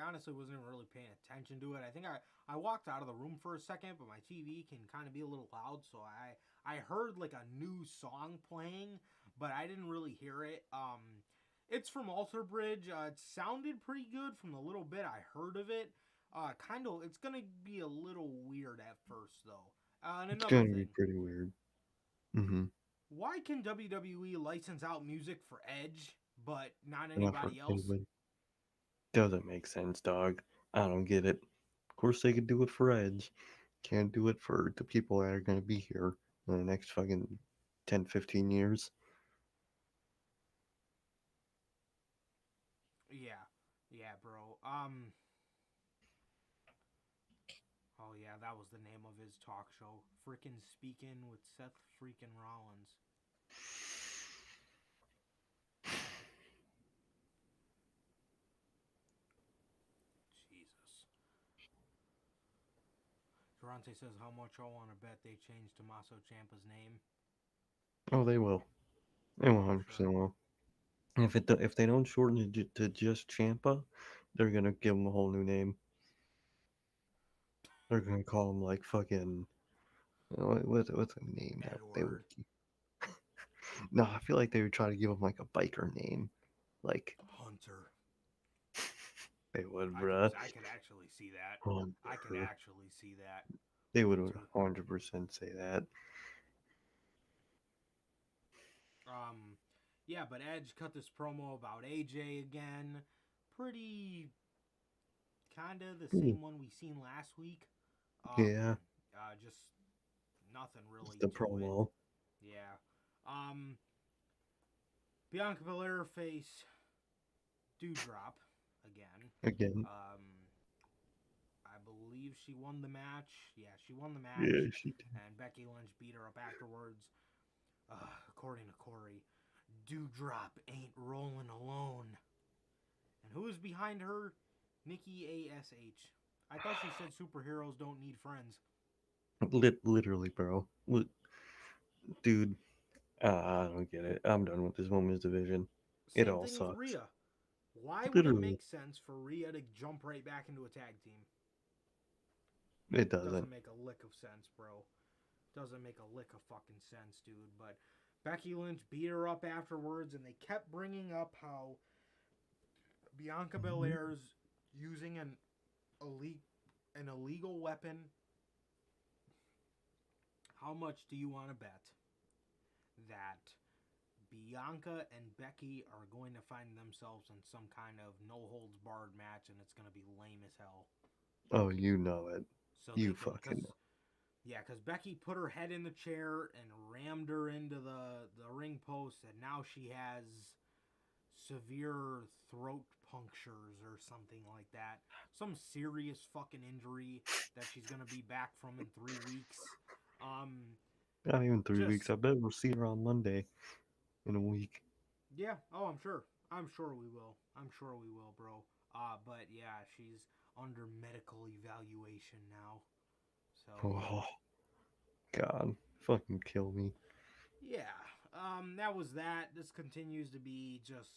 honestly wasn't even really paying attention to it. I think I walked out of the room for a second, but my TV can kind of be a little loud, so I heard like a new song playing, but I didn't really hear it. It's from Alter Bridge. It sounded pretty good from the little bit I heard of it. It's gonna be a little weird at first though. And It's another gonna be thing, pretty weird. Mm-hmm. why can WWE license out music for Edge but not Not for anybody else? anybody. Doesn't make sense, dog. I don't get it. Of course they could do it for Edge. Can't do it for the people that are gonna be here in the next fucking 10, 15 years. Yeah, yeah, bro. Oh yeah, that was the name of his talk show. Freaking speaking with Seth freaking Rollins. Jesus. Durante says how much I want to bet they changed Tommaso Ciampa's name. Oh, they will. They Oh, I'm sure. 100% will. If they don't shorten it to just Champa, they're gonna give him a whole new name. They're gonna call him like fucking. What's a name that they would? Edward. No, I feel like they would try to give him like a biker name, like Hunter. they would, I could bruh. I could actually see that. I could Hunter. actually see that. They would So 100% say that. yeah, but Edge cut this promo about AJ again. Pretty kind of the Hmm. same one we seen last week. Yeah, Just nothing it's really the to it. promo Yeah. Bianca Belair face Dewdrop again. again. I believe she won the match. Yeah, she won the Yeah, match, she did. and Becky Lynch beat her up afterwards. According to Corey, Dewdrop ain't rolling alone. And who is behind her? Nikki A.S.H. I thought she said superheroes don't need friends. Literally, bro. Dude, I don't get it. I'm done with this women's division. It Same all thing with sucks. Rhea. Why would it Literally, make sense for Rhea to jump right back into a tag team? it doesn't. Doesn't make a lick of sense, bro. Doesn't make a lick of fucking sense, dude. But Becky Lynch beat her up afterwards, and they kept bringing up how Bianca Belair's using an illegal weapon. How much do you want to bet that Bianca and Becky are going to find themselves in some kind of no holds barred match, and it's going to be lame as hell? Oh, you know it. So they You can, fucking know. because Becky put her head in the chair and rammed her into the ring post, and now she has severe throat punctures or something like that. Some serious fucking injury that she's gonna be back from in 3 weeks. Not even 3 weeks. Just I bet we'll see her on Monday in a week. yeah. Oh, I'm sure. I'm sure we will. I'm sure we will, bro. But yeah, she's under medical evaluation now. So Oh, God. Fucking kill me. yeah, that was that. This continues to be just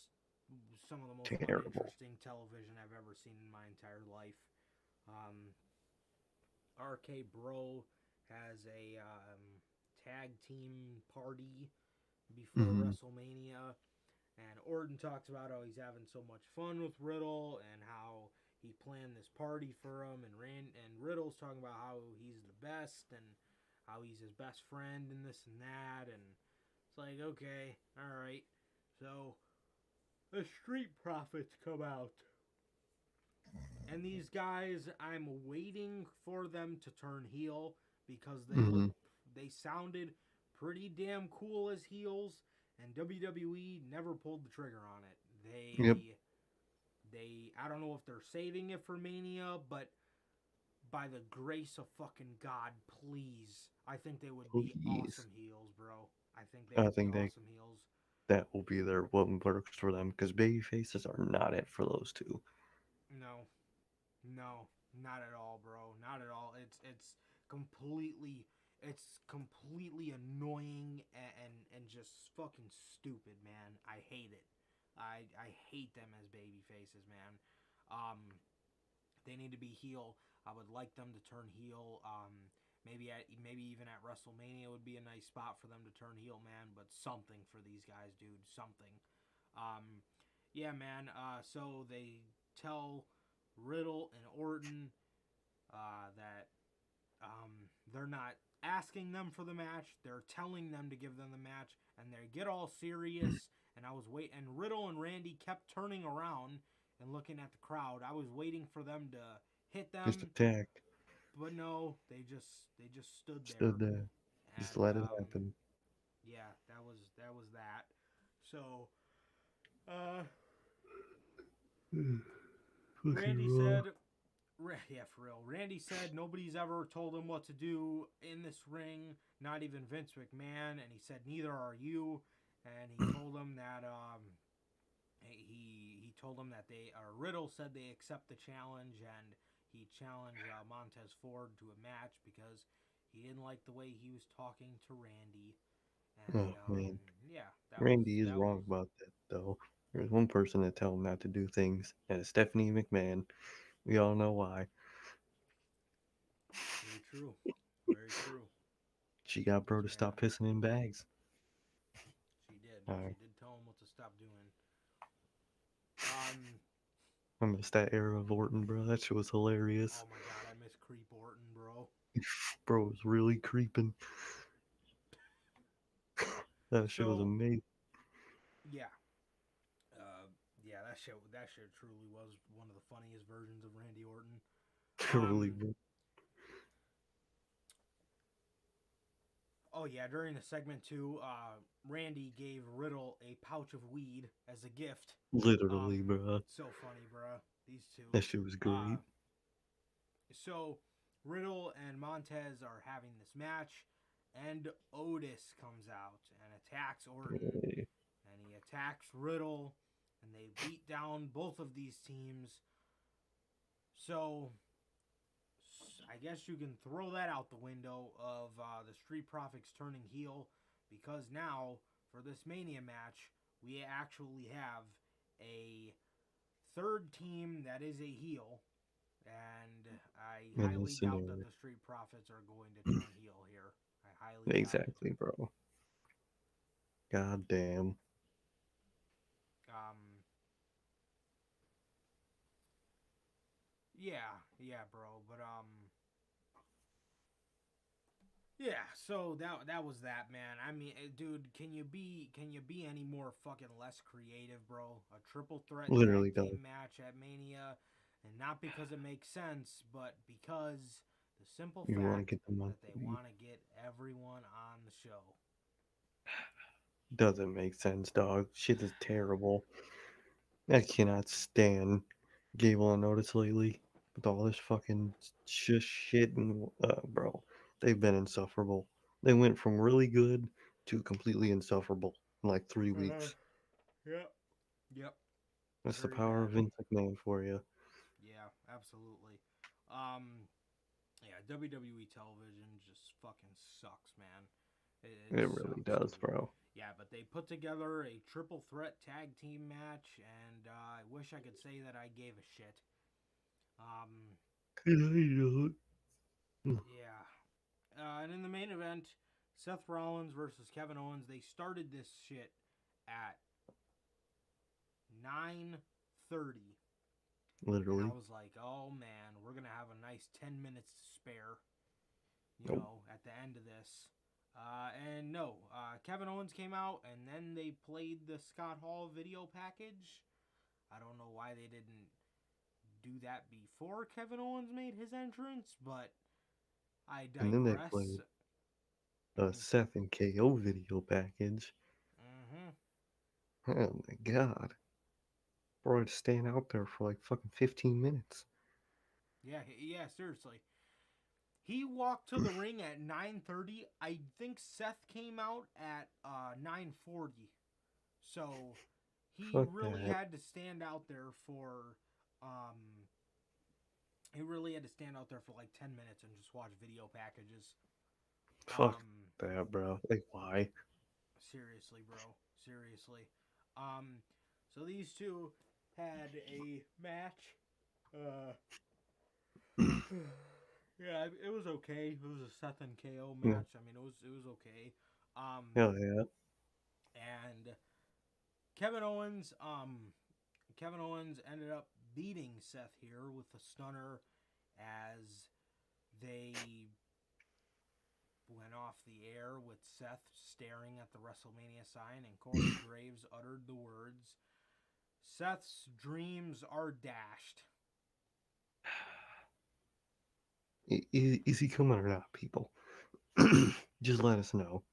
some of the most Terrible. uninteresting television I've ever seen in my entire life. Um, RK Bro has a tag team party before Hmm. WrestleMania, and Orton talks about how he's having so much fun with Riddle and how he planned this party for him, and Riddle's talking about how he's the best and how he's his best friend and this and that, and it's like, okay, all right. So the Street Profits come out. And these guys, I'm waiting for them to turn heel because Hmm. they sounded pretty damn cool as heels, and WWE never pulled the trigger on it. Yep. I don't know if they're saving it for Mania, but by the grace of fucking God, please, I think they would be Please. awesome heels, bro. I think they I would be think awesome heels. that will be their what works for them because baby faces are not it for those two. No, no, not at all, bro. Not at all. Completely it's completely annoying and just fucking stupid, man. I hate it. I hate them as baby faces, man. Um, they need to be heel. I would like them to turn heel. Maybe even at WrestleMania would be a nice spot for them to turn heel, man. But something for these guys, dude. Something. Um, yeah, man. So they tell Riddle and Orton that they're not asking them for the match. They're telling them to give them the match, and they get all serious. And I was waiting, and Riddle and Randy kept turning around and looking at the crowd. I was waiting for them to hit Just them, attack. but no, they just stood Stood there. there. Just And let it happen. yeah, that was that. So uh, Fucking Randy raw. said, yeah, for real. Randy said nobody's ever told him what to do in this ring, not even Vince McMahon, and he said neither are you. And he told him that he told him that Riddle said they accept the challenge, and he challenged Montez Ford to a match because he didn't like the way he was talking to Randy. And Oh man, yeah, Randy is that was wrong about that though. There's one person that tell him not to do things, and it's Stephanie McMahon. We all know why. true. Very true. She got bro to Yeah, stop pissing in bags. she did. All She right. did tell him what to stop doing. Um. I miss that era of Orton, bro. That shit was hilarious. Oh my god, I miss Creep Orton, bro. Bro was really creeping. That shit was So amazing. yeah, uh, yeah, that shit truly was one of the funniest versions of Randy Orton. Really, Um. bro. Oh yeah, during the segment too, Randy gave Riddle a pouch of weed as a gift. Literally, bro. So funny, bruh. These two. That shit was Uh, great. so Riddle and Montez are having this match, and Otis comes out and attacks Orton, Hey, and he attacks Riddle, and they beat down both of these teams. So I guess you can throw that out the window of the Street Profits turning heel, because now for this Mania match we actually have a third team that is a heel, and I in highly this doubt that scenario. the Street Profits are going to turn heel here. I highly doubt it. Exactly, bro. God damn. Um, yeah, bro. But yeah. So that was that, man. I mean, dude, can you be any more fucking less creative, bro? A triple threat Literally tag does. team match at Mania, and not because it makes sense, but because the simple You want to fact get the money. that they want to get everyone on the show. Doesn't make sense, dog. Shit is terrible. I cannot stand Gable and Otis lately with all this fucking shit and bro, they've been insufferable. They went from really good to completely insufferable in like 3 weeks. Yep. Yep. That's the Very power of bad. Vince McMahon for you. Yeah, absolutely. Um, yeah, WWE television just fucking sucks, man. It It really sucks, does, dude. bro. Yeah, but they put together a triple threat tag team match, and I wish I could say that I gave a shit. Um, yeah. And in the main event, Seth Rollins versus Kevin Owens. They started this shit at 9:30, and I Literally. was like, "Oh man, we're gonna have a nice 10 minutes to spare." Nope. At the end of this. And no, Kevin Owens came out, and then they played the Scott Hall video package. I don't know why they didn't do that before Kevin Owens made his entrance, but I And then they digress. played a Seth and KO video package. Mm-hmm. Oh my god. Bro, I'd stand out there for like fucking 15 minutes. Yeah, seriously. He walked to the ring at 9:30. I think Seth came out at 9:40. So he Fuck really that. had to stand out there for um he really had to stand out there for like 10 minutes and just watch video packages. Fuck Um that, bro. Like, why? Seriously, bro. Seriously. Um so these two had a match. Uh yeah, it was okay. It was a Seth and KO Yeah. match. I mean, it was okay. Um Hell yeah. and Kevin Owens Kevin Owens ended up beating Seth here with a stunner as they went off the air with Seth staring at the WrestleMania sign, and Corey Graves uttered the words, "Seth's dreams are dashed." Is he coming or not, people? Just let us know.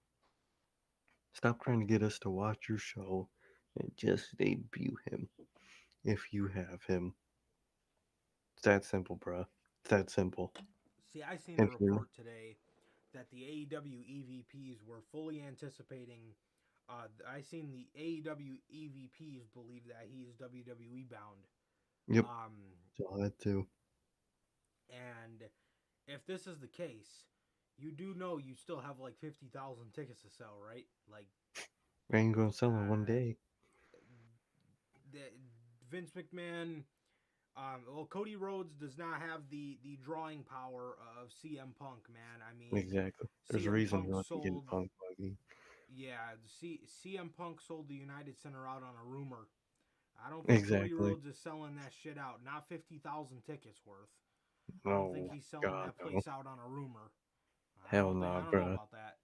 Stop trying to get us to watch your show and just debut him if you have him. It's that simple, bruh. It's that simple. See, I seen a And if you're not, report today that the AEW EVPs were fully anticipating. I seen the AEW EVPs believe that he is WWE bound. yep, Um, saw that too. and if this is the case, you do know you still have like 50,000 tickets to sell, right? Like, I ain't gonna sell in one uh, day. the, Vince McMahon Well, Cody Rhodes does not have the drawing power of CM Punk, man. I mean, Exactly. There's a CM reason Punk he wasn't getting sold, Punk buggy. yeah, CM Punk sold the United Center out on a rumor. I don't think Cody Exactly. Rhodes is selling that shit out. Not 50,000 tickets worth. I don't think No, he's selling God that no. place out on a rumor. Hell no, I don't know bruh. about that.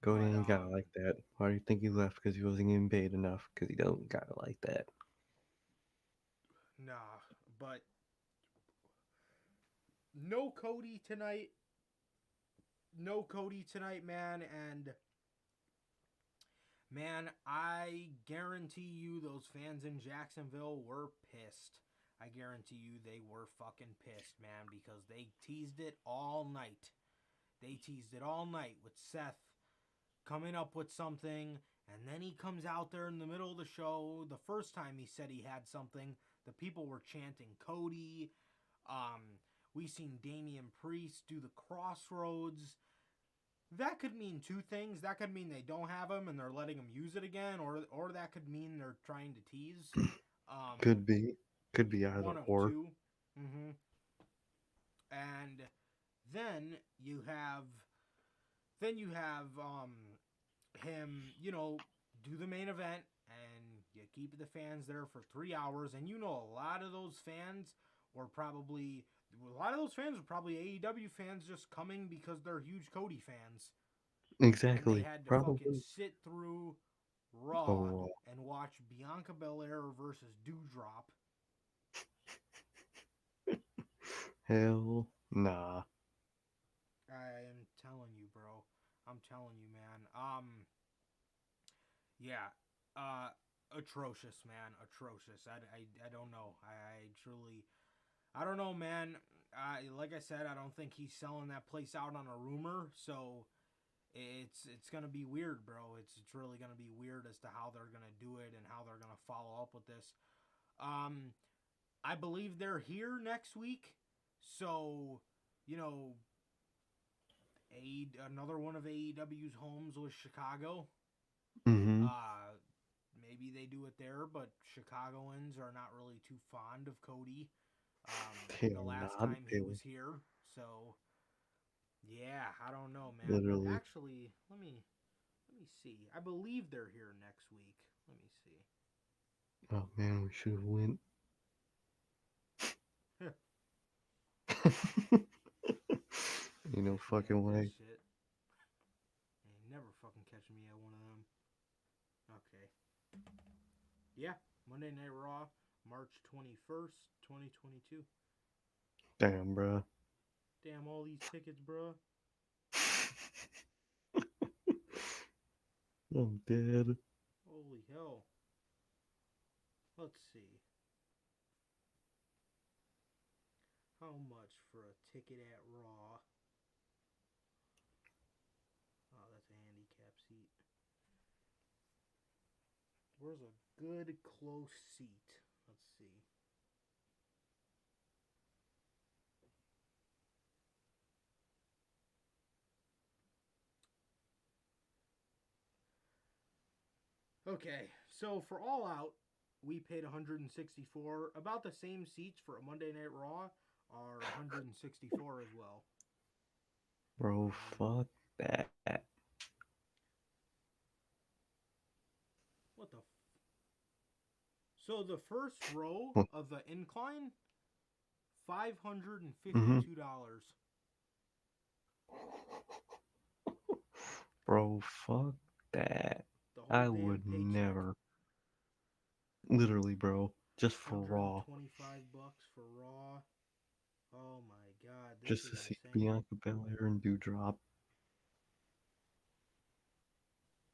Cody But ain't got it like that. Why do you think he left? Because he wasn't getting paid enough. Because he don't got it like that. nah, but no Cody tonight. No Cody tonight, man, and man, I guarantee you those fans in Jacksonville were pissed. I guarantee you they were fucking pissed, man, because they teased it all night. They teased it all night with Seth coming up with something, and then he comes out there in the middle of the show. The first time he said he had something, the people were chanting Cody. We seen Damian Priest do the Crossroads. That could mean two things. That could mean they don't have him and they're letting him use it again, or that could mean they're trying to tease. Could be. Could be either One of or. two. Mm-hmm. And then you have him, do the main event, and you keep the fans there for 3 hours, and a lot of those fans were probably AEW fans just coming because they're huge Cody fans. And they Exactly. had to fucking Probably. sit through Raw Oh, and watch Bianca Belair versus Doudrop. hell nah. I am telling you, bro. I'm telling you, man. Yeah. Atrocious, man. Atrocious. I don't know. I truly, I don't know, man. Like I said, I don't think he's selling that place out on a rumor, so it's gonna be weird, bro. It's really gonna be weird as to how they're gonna do it and how they're gonna follow up with this. I believe they're here next week, so you know, another one of AEW's homes was Chicago. Mm-hmm. Uh, maybe they do it there, but Chicagoans are not really too fond of Cody. The Hell last not. time he was here, so yeah, I don't know, man. But Literally. actually, let me see. I believe they're here next week. Let me see. Oh man, we should have went. Ain't no fucking Forget this way. shit. Ain't never fucking catching me at one of them. Okay. Yeah, Monday Night Raw, March 21st, 2022. Damn, bruh. Damn, all these tickets, bro. I'm dead. Holy hell. Let's see. How much for a ticket at Raw? Oh, that's a handicap seat. Where's a good close seat? Let's see. Okay, so for All Out, we paid 164. About the same seats for a Monday Night Raw are 164 as well. Bro, fuck that. What the? So the first row of the incline, $552. Bro, fuck that. The whole I damn would paycheck. never. Literally, bro. Just for Raw. $125 for Raw. Oh my god, this Just is to see insane. Bianca Belair and Doudrop.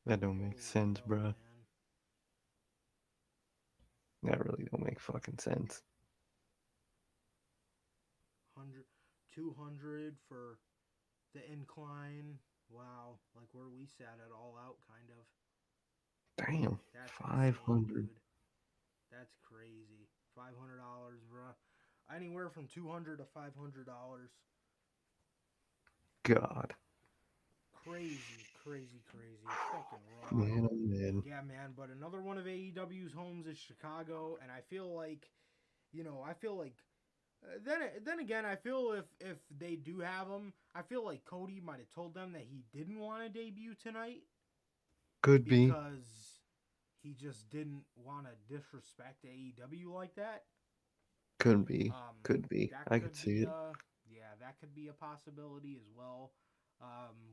That don't make Holy sense, hell, bruh. man. That really don't make fucking sense. 100, 200 for the incline. Wow, like where we sat at All Out, kind of. Damn. That's insane, 500. dude. That's crazy. $500, bruh. Anywhere from $200 to $500. God. Crazy, crazy, crazy. Fucking Raw. Man, oh man. Yeah, man. But another one of AEW's homes is Chicago, and I feel like I feel like then again, I feel if they do have him, I feel like Cody might have told them that he didn't want to debut tonight Could be. because he just didn't want to disrespect AEW like that. Could be. Could be. That I could could see be it. that could be a possibility as well.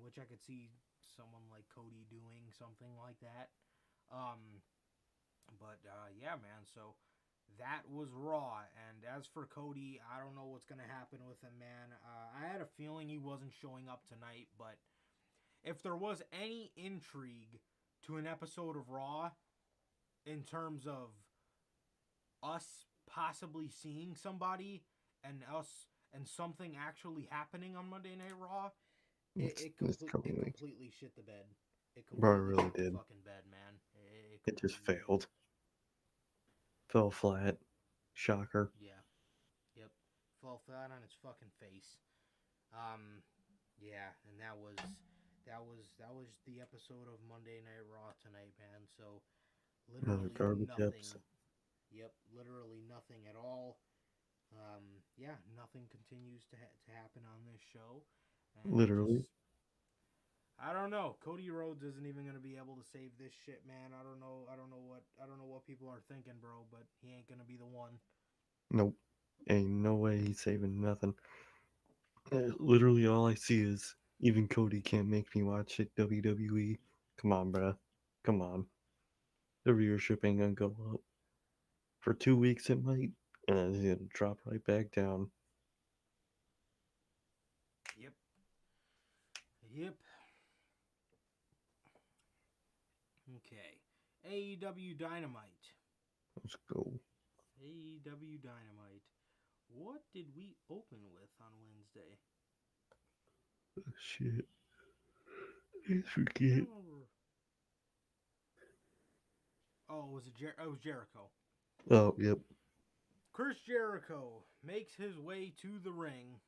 Which I could see someone like Cody doing something like that. Yeah, man. So that was Raw. And as for Cody, I don't know what's gonna happen with him, man. I had a feeling he wasn't showing up tonight, but if there was any intrigue to an episode of Raw in terms of us possibly seeing somebody and something actually happening on Monday Night Raw, It's it coming week. completely shit the bed. It Bro, it completely really shit the did. fucking bed, man. It just completely did. failed. Fell flat. Shocker. Yeah. Yep. Fell flat on its fucking face. Yeah, and that was the episode of Monday Night Raw tonight, man. So Another literally garbage nothing. episode. Yep, literally nothing at all. Yeah, nothing continues to happen on this show, and Literally. I don't know. Cody Rhodes isn't even gonna be able to save this shit, man. I don't know what people are thinking, bro. But he ain't gonna be the one. Nope. Ain't no way he's saving nothing. Literally all I see is even Cody can't make me watch it. WWE. Come on, bruh. Come on. The viewership ain't gonna go up. For 2 weeks it might, and then it's gonna drop right back down. Yep. Yep. Okay. AEW Dynamite. Let's go. AEW Dynamite. What did we open with on Wednesday? Shit. I forget. Oh, was it was Jericho. Oh, yep. Chris Jericho makes his way to the ring.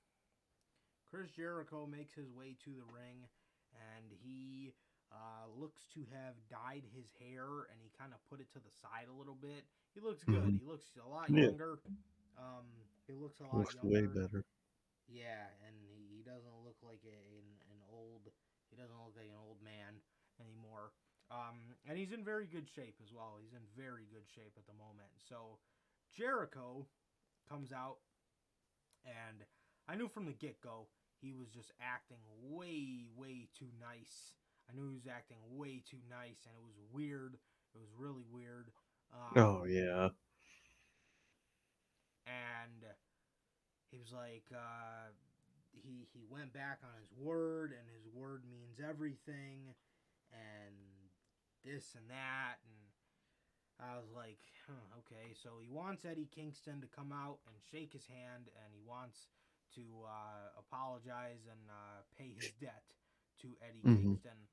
And he looks to have dyed his hair, and he kind of put it to the side a little bit. He looks good. Mm-hmm. He looks a lot Yeah. younger. He looks a lot Looks younger. way better. Yeah, and he doesn't look like an old. He doesn't look like an old man anymore. And he's in very good shape as well. He's in very good shape at the moment. So Jericho comes out, and I knew from the get-go he was just acting way, way too nice. I knew he was acting way too nice, and it was weird. It was really weird. Oh, yeah. And he was like, he went back on his word, and his word means everything, and this and that, and I was like, okay. So he wants Eddie Kingston to come out and shake his hand, and he wants to apologize and pay his debt to Eddie Kingston.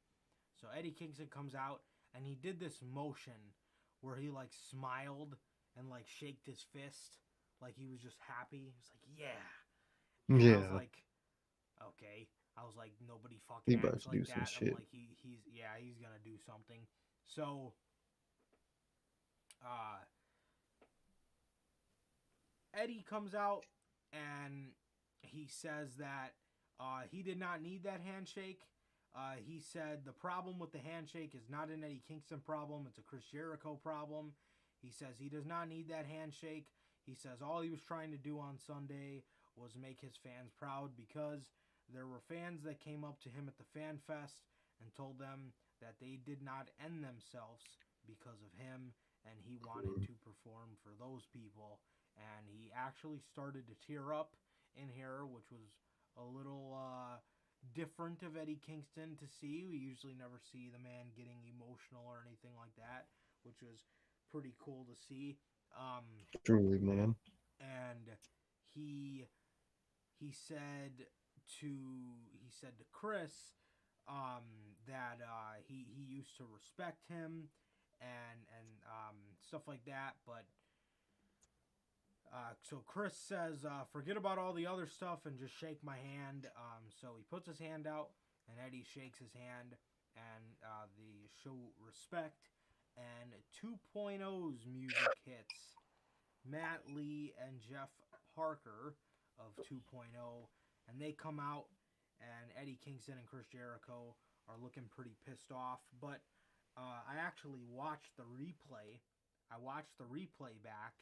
So Eddie Kingston comes out, and he did this motion where he like smiled and like shaked his fist, like he was just happy. He was like, yeah. And Yeah. I was like, okay. I was like, nobody fucking He about acts to like do some that. shit. I'm like, he's gonna do something. So Eddie comes out and he says that he did not need that handshake. He said the problem with the handshake is not an Eddie Kingston problem, it's a Chris Jericho problem. He says he does not need that handshake. He says all he was trying to do on Sunday was make his fans proud, because there were fans that came up to him at the Fan Fest and told them that they did not end themselves because of him, and he wanted to perform for those people. And he actually started to tear up in here, which was a little different of Eddie Kingston to see. We usually never see the man getting emotional or anything like that, which was pretty cool to see. Truly, man. And he said to Chris that he used to respect him and stuff like that, but so Chris says, forget about all the other stuff and just shake my hand. So he puts his hand out, and Eddie shakes his hand, and they show respect, and 2.0's music hits. Matt Lee and Jeff Parker of 2.0, and they come out, and Eddie Kingston and Chris Jericho are looking pretty pissed off. But I actually watched the replay. I watched the replay back,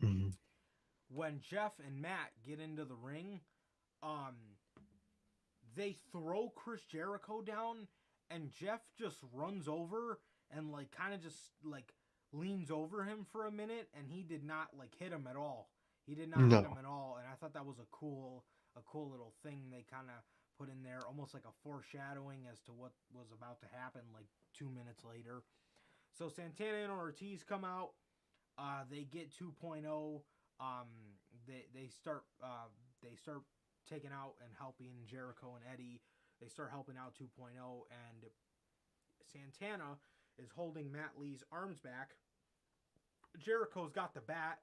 and when Jeff and Matt get into the ring, they throw Chris Jericho down, and Jeff just runs over and like kind of just like leans over him for a minute, and he did not like hit him at all. He did not hit him at all, and I thought that was a cool little thing they kind of put in there, almost like a foreshadowing as to what was about to happen like 2 minutes later. So Santana and Ortiz come out. They get 2.0. They start taking out and helping Jericho and Eddie. They start helping out 2.0, and Santana is holding Matt Lee's arms back. Jericho's got the bat,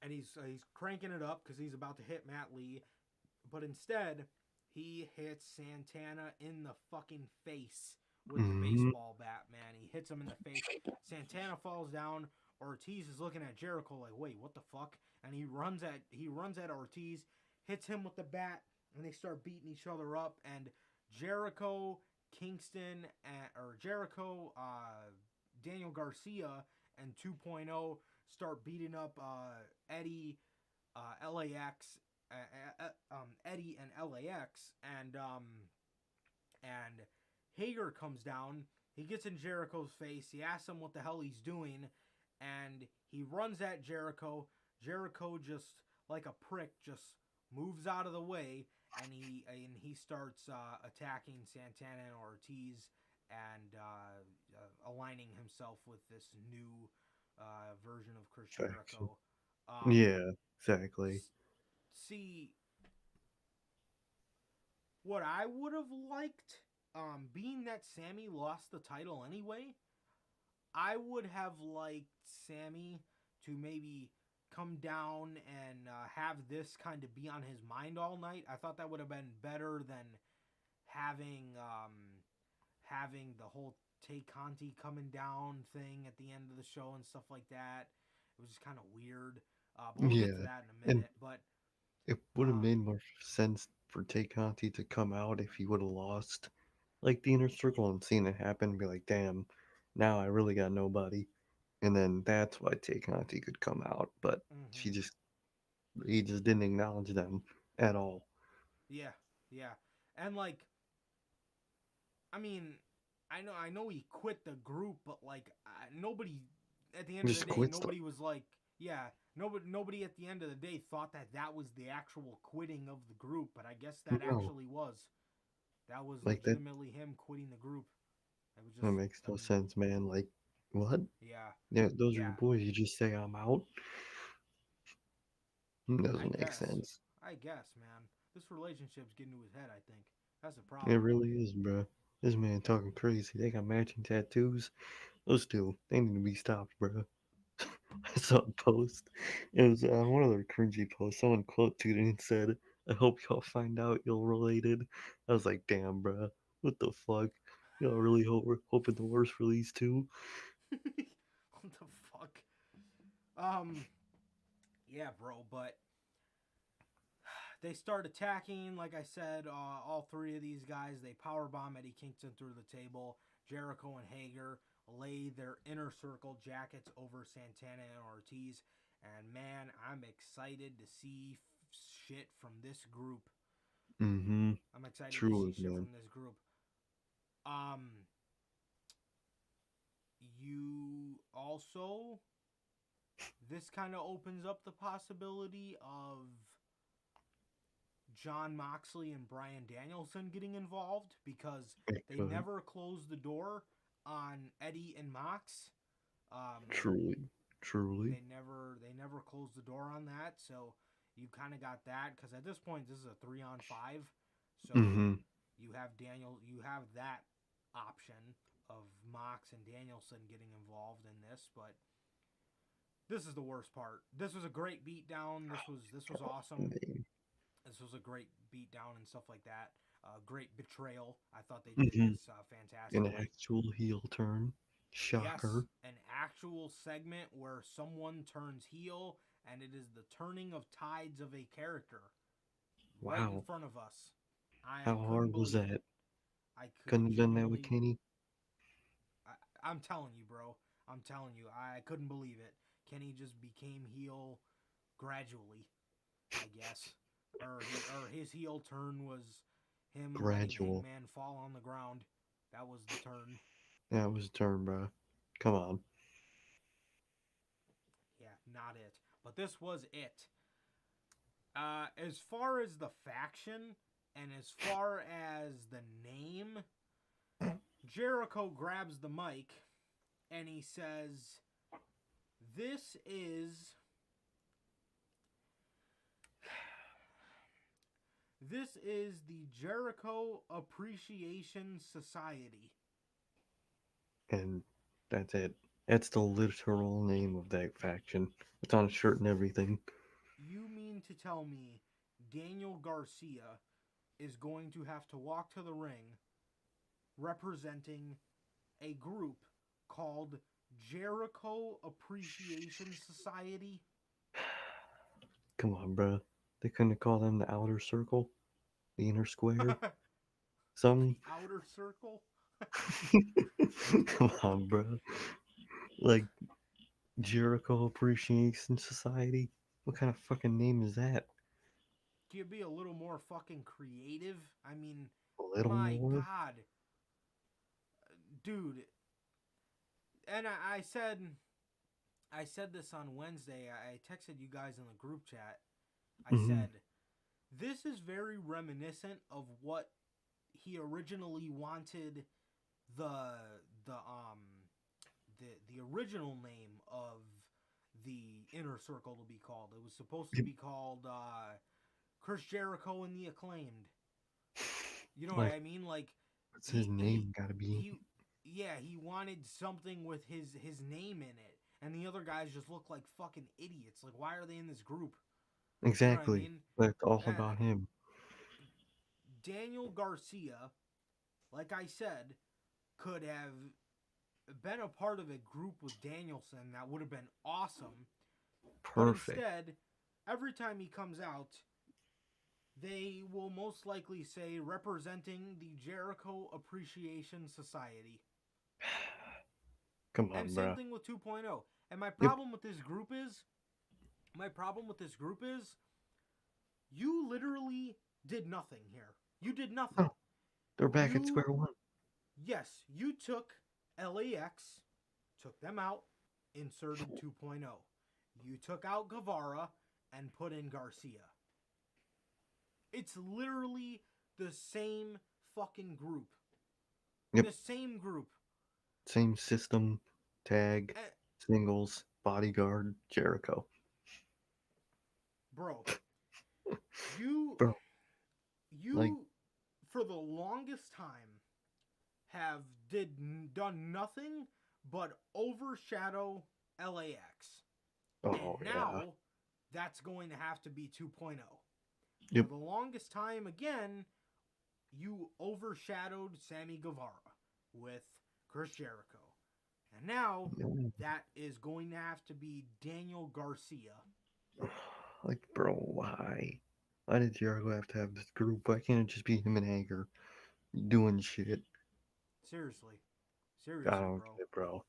and he's cranking it up because he's about to hit Matt Lee, but instead he hits Santana in the fucking face with the baseball bat. Man, he hits him in the face. Santana falls down. Ortiz is looking at Jericho like, wait, what the fuck? And he runs at Ortiz, hits him with the bat, and they start beating each other up. And Jericho, Daniel Garcia, and 2.0 start beating up Eddie, LAX, Eddie and LAX, and Hager comes down. He gets in Jericho's face. He asks him what the hell he's doing, and he runs at Jericho. Jericho, just like a prick, just moves out of the way, and he starts attacking Santana and Ortiz, and aligning himself with this new version of Chris Jericho. Yeah, exactly. See, what I would have liked, being that Sami lost the title anyway, I would have liked Sami to maybe come down and have this kind of be on his mind all night. I thought that would have been better than having the whole Tay Conti coming down thing at the end of the show and stuff like that. It was just kind of weird. But we'll get to that in a minute. But it would have made more sense for Tay Conti to come out if he would have lost, like, the Inner Circle, and seen it happen and be like, damn, now I really got nobody. And then that's why Tay Conti could come out. But he just didn't acknowledge them at all. Yeah. And like, I mean, I know he quit the group, but like nobody at the end of the day, nobody was like, nobody at the end of the day thought that was the actual quitting of the group, but I guess that actually was. That was like legitimately him quitting the group. It was just, that makes no sense, man. Like, what? Yeah, those are your boys. You just say I'm out? It doesn't make sense. I guess, man. This relationship's getting to his head, I think. That's the problem. It really is, bro. This man talking crazy. They got matching tattoos. Those two, they need to be stopped, bro. I saw a post. It was one of their cringy posts. Someone quoted it and said, "I hope y'all find out you're related." I was like, "Damn, bro, what the fuck? Y'all really hoping the worst for these two?" What the fuck? Yeah, bro. But they start attacking. Like I said, all three of these guys, they powerbomb Eddie Kingston through the table. Jericho and Hager lay their Inner Circle jackets over Santana and Ortiz. And man, I'm excited to see shit from this group. Mm-hmm. I'm excited to see shit from this group. You also, this kind of opens up the possibility of Jon Moxley and Bryan Danielson getting involved, because they never closed the door on Eddie and Mox. Truly. They never closed the door on that, so you kind of got that, because at this point this is a 3-on-5, so you have that option of Mox and Danielson getting involved in this. But this is the worst part. This was a great beatdown. This was awesome. This was a great beatdown and stuff like that. Great betrayal. I thought they did this fantastic. An actual heel turn. Shocker. Yes, an actual segment where someone turns heel, and it is the turning of tides of a character right in Wow. front of us. I How couldn't hard was believe it. that? I Couldn't have done that with genuinely, Kenny. I'm telling you, bro. I'm telling you, I couldn't believe it. Kenny just became heel gradually, I guess. Or his heel turn was him letting Gradual. Hangman fall on the ground. That was the turn. That was a turn, bro. Come on. Yeah, not it. But this was it. As far as the faction and as far as the name, Jericho grabs the mic and he says, "This is the Jericho Appreciation Society." And that's it. That's the literal name of that faction. It's on a shirt and everything. You mean to tell me Daniel Garcia is going to have to walk to the ring representing a group called Jericho Appreciation Society? Come on, bro. They couldn't call them the outer circle, the inner square, The something. Outer Circle? Come on, bro. Like Jericho Appreciation Society. What kind of fucking name is that? Can you be a little more fucking creative? I mean, A little my more. God. Dude. And I said this on Wednesday. I texted you guys in the group chat. I Mm-hmm. said, this is very reminiscent of what he originally wanted the original name of the inner circle to be called. It was supposed to be called Chris Jericho and the Acclaimed. You know what Like, I mean? Like what's his name gotta be? he wanted something with his name in it, and the other guys just look like fucking idiots. Like, why are they in this group? You know what I Exactly. mean? But it's all Uh, about him. Daniel Garcia, like I said, could have been a part of a group with Danielson that would have been awesome. But Perfect. instead, every time he comes out, they will most likely say representing the Jericho Appreciation Society. Come And on, same bro. thing with 2.0. And my Yep. problem with this group is you literally did nothing here. You did nothing. Oh, they're back at You square one. Yes, you took LAX, took them out, inserted 2.0. You took out Gavarro and put in Garcia. It's literally the same fucking group. Yep. The same group. Same system, tag, Eh, singles, bodyguard, Jericho. bro, you Bro, like, you for the longest time have done nothing but overshadow LAX. oh And yeah. now that's going to have to be 2.0. Yep. For the longest time, again, you overshadowed Sami Guevara with Chris Jericho. And now that is going to have to be Daniel Garcia. Like, bro, why? Why did Jericho have to have this group? Why can't it just be him and Hager doing shit? Seriously. I Seriously, don't bro. get it, bro.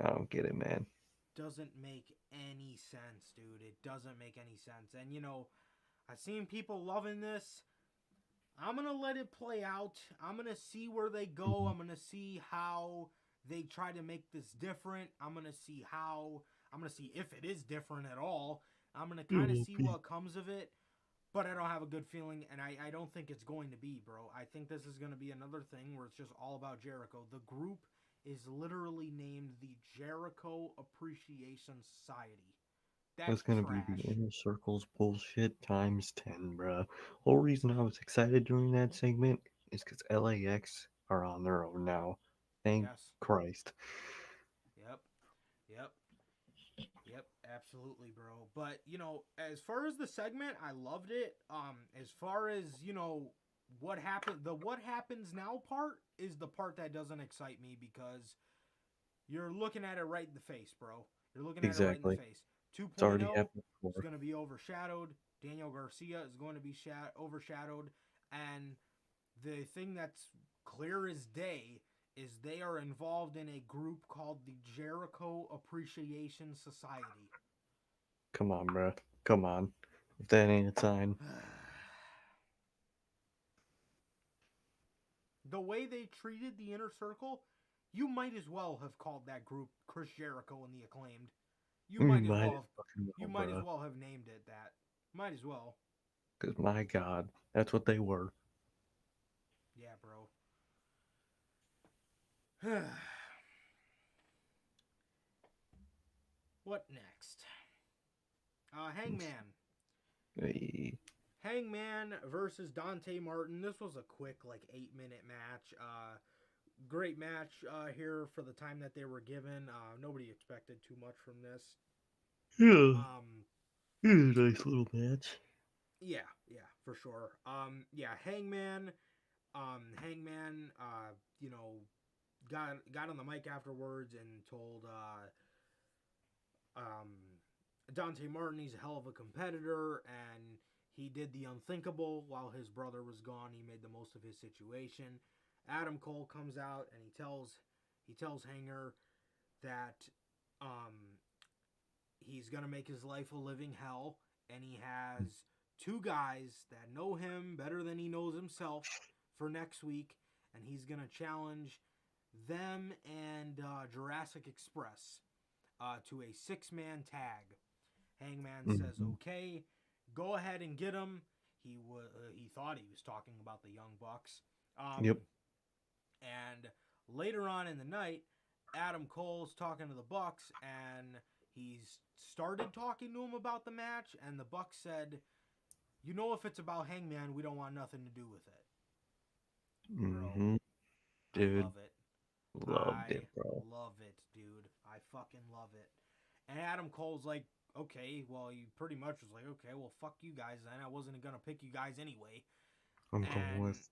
I don't get it, man. Doesn't make any sense, dude. It doesn't make any sense. And, I've seen people loving this. I'm going to let it play out. I'm going to see where they go. I'm going to see how they try to make this different. I'm going to see if it is different at all. I'm going to kind of see what comes of it. But I don't have a good feeling, and I don't think it's going to be, bro. I think this is going to be another thing where it's just all about Jericho. The group is literally named the Jericho Appreciation Society. That's That's gonna be the trash. inner circles bullshit times 10, bruh. Whole reason I was excited during that segment is because LAX are on their own now. Thank Yes. Christ. Yep. Yep. Yep, absolutely, bro. But, as far as the segment, I loved it. As far as, what happened, the what happens now part is the part that doesn't excite me because you're looking at it right in the face, bro. You're looking at it right in the Exactly. face. It's already 2.0 happened is before. going to be overshadowed. Daniel Garcia is going to be overshadowed. And the thing that's clear as day is they are involved in a group called the Jericho Appreciation Society. Come on, bro. Come on. If that ain't a sign. The way they treated the Inner Circle, you might as well have called that group Chris Jericho and the Acclaimed. You might as well have named it that. Might as well. Because my God, that's what they were. Yeah, bro. What next? Hangman. Hey. Hangman versus Dante Martin. This was a quick, 8-minute match. Great match here for the time that they were given. Nobody expected too much from this. Yeah. It was a nice little match. Yeah, for sure. Hangman, got on the mic afterwards and told Dante Martin he's a hell of a competitor and he did the unthinkable while his brother was gone. He made the most of his situation. Adam Cole comes out and he tells Hanger that he's gonna make his life a living hell, and he has two guys that know him better than he knows himself for next week, and he's gonna challenge them and Jurassic Express to a 6-man tag. Hangman says, "Okay, go ahead and get him." He thought he was talking about the Young Bucks. Yep. And later on in the night, Adam Cole's talking to the Bucks, and he's started talking to him about the match, and the Bucks said, if it's about Hangman, we don't want nothing to do with it. Bro, Dude. I love it. Loved it, bro. Love it, dude. I fucking love it. And Adam Cole's like, okay, well, he pretty much was like, okay, well, fuck you guys then. I wasn't going to pick you guys anyway. I'm going with...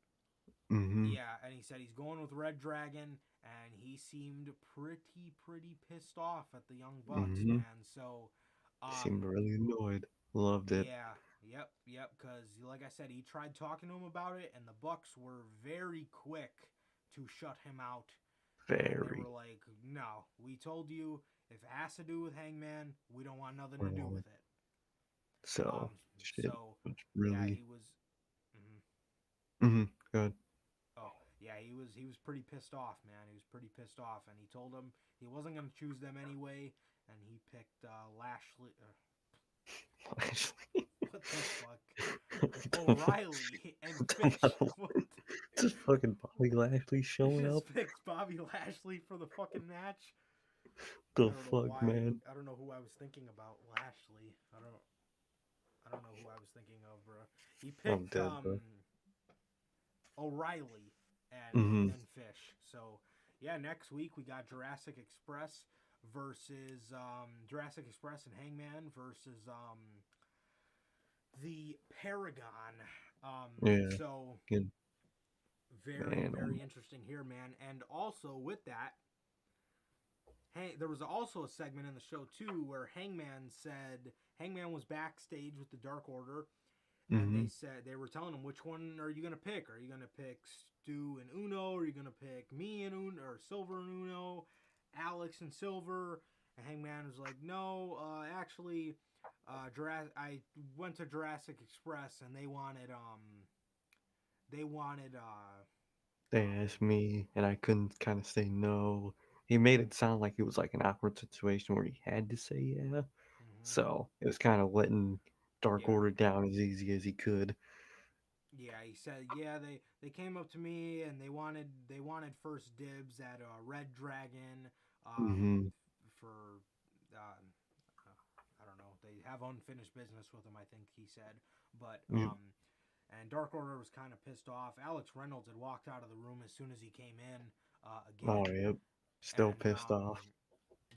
Yeah, and he said he's going with Red Dragon, and he seemed pretty pissed off at the Young Bucks, man. So, he seemed really annoyed. Loved it. Yeah, yep. Because, like I said, he tried talking to him about it, and the Bucks were very quick to shut him out. They were like, no, we told you if it has to do with Hangman, we don't want nothing to do with it. So, really... Yeah, he was... Go ahead. Oh, yeah, he was pretty pissed off, man. He was pretty pissed off, and he told him he wasn't going to choose them anyway, and he picked Lashley... Lashley? What the fuck? O'Reilly and Fish. Just fucking Bobby Lashley showing up. Just picked Bobby Lashley for the fucking match. The fuck, man? I don't know who I was thinking about. Lashley. I don't know who I was thinking of, bro. He picked O'Reilly and Fish. So yeah, next week we got Jurassic Express versus Jurassic Express and Hangman versus the Paragon. So very interesting here, man. And also with that, there was also a segment in the show too where Hangman was backstage with the Dark Order, and they said they were telling him, which one are you gonna pick? Are you gonna pick Stu and Uno? Or are you gonna pick me and Uno, or Silver and Uno, Alex and Silver? And Hangman was like, no, actually, I went to Jurassic Express and they asked me and I couldn't kind of say no. He made it sound like it was like an awkward situation where he had to say yeah. So it was kind of letting Dark Order down as easy as he could. Yeah, he said, yeah, they came up to me and they wanted first dibs at Red Dragon for I don't know, they have unfinished business with him, I think he said, but and Dark Order was kind of pissed off. Alex Reynolds had walked out of the room as soon as he came in again. Oh, yep. Still pissed off.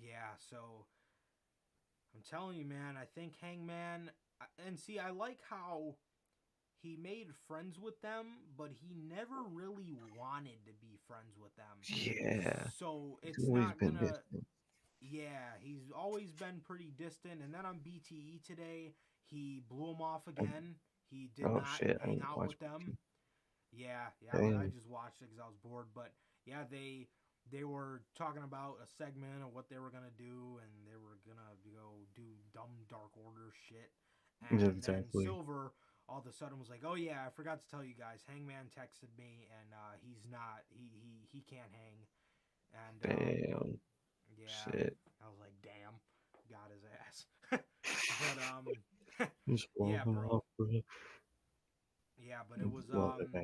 Yeah, so I'm telling you, man, I think Hangman, and see, I like how he made friends with them, but he never really wanted to be friends with them. Yeah. So He's it's always not been gonna. distant. Yeah, he's always been pretty distant. And then on BTE today, he blew him off again. He did Oh not shit! I hang need to out watch with them. BT. Yeah, I Dang. just watched it because I was bored. But yeah, they were talking about a segment of what they were gonna do, and they were gonna go do dumb Dark Order shit. Yeah, And then exactly. Silver all of a sudden was like, "Oh yeah, I forgot to tell you guys. Hangman texted me, and he's not. He can't hang." And Damn. yeah, Shit. I was like, "Damn, got his ass." But Just blow yeah, him bro. off, bro. Yeah, but it was Love it, man.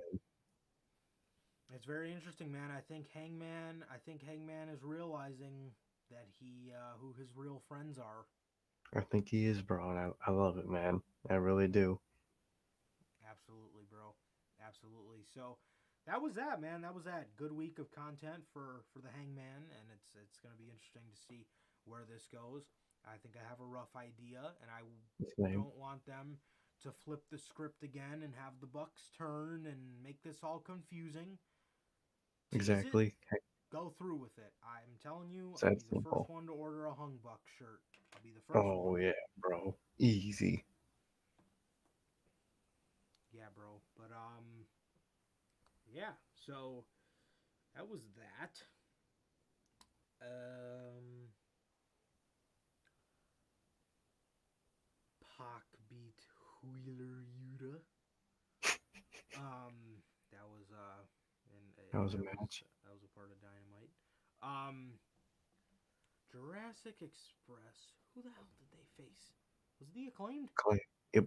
it's very interesting, man. I think Hangman is realizing that he who his real friends are. I think he is, bro, and I love it, man. I really do. Absolutely, bro. Absolutely. So that was that, man. That was that. Good week of content for the Hangman, and it's going to be interesting to see where this goes. I think I have a rough idea, and I Same. don't want them to flip the script again and have the Bucks turn and make this all confusing. Tease it, Exactly. go through with it. I'm telling you, It's I'll that be the first simple. one to order a Hung Buck shirt. I'll be the first Oh one. yeah, bro. Easy. Yeah, bro. But yeah. So that was that. Um, Pac beat Wheeler Yuta. That was That was a match. that was a part of Dynamite. Um, Jurassic Express. Who the hell did they face? Was it the Acclaimed? Claim. Yep.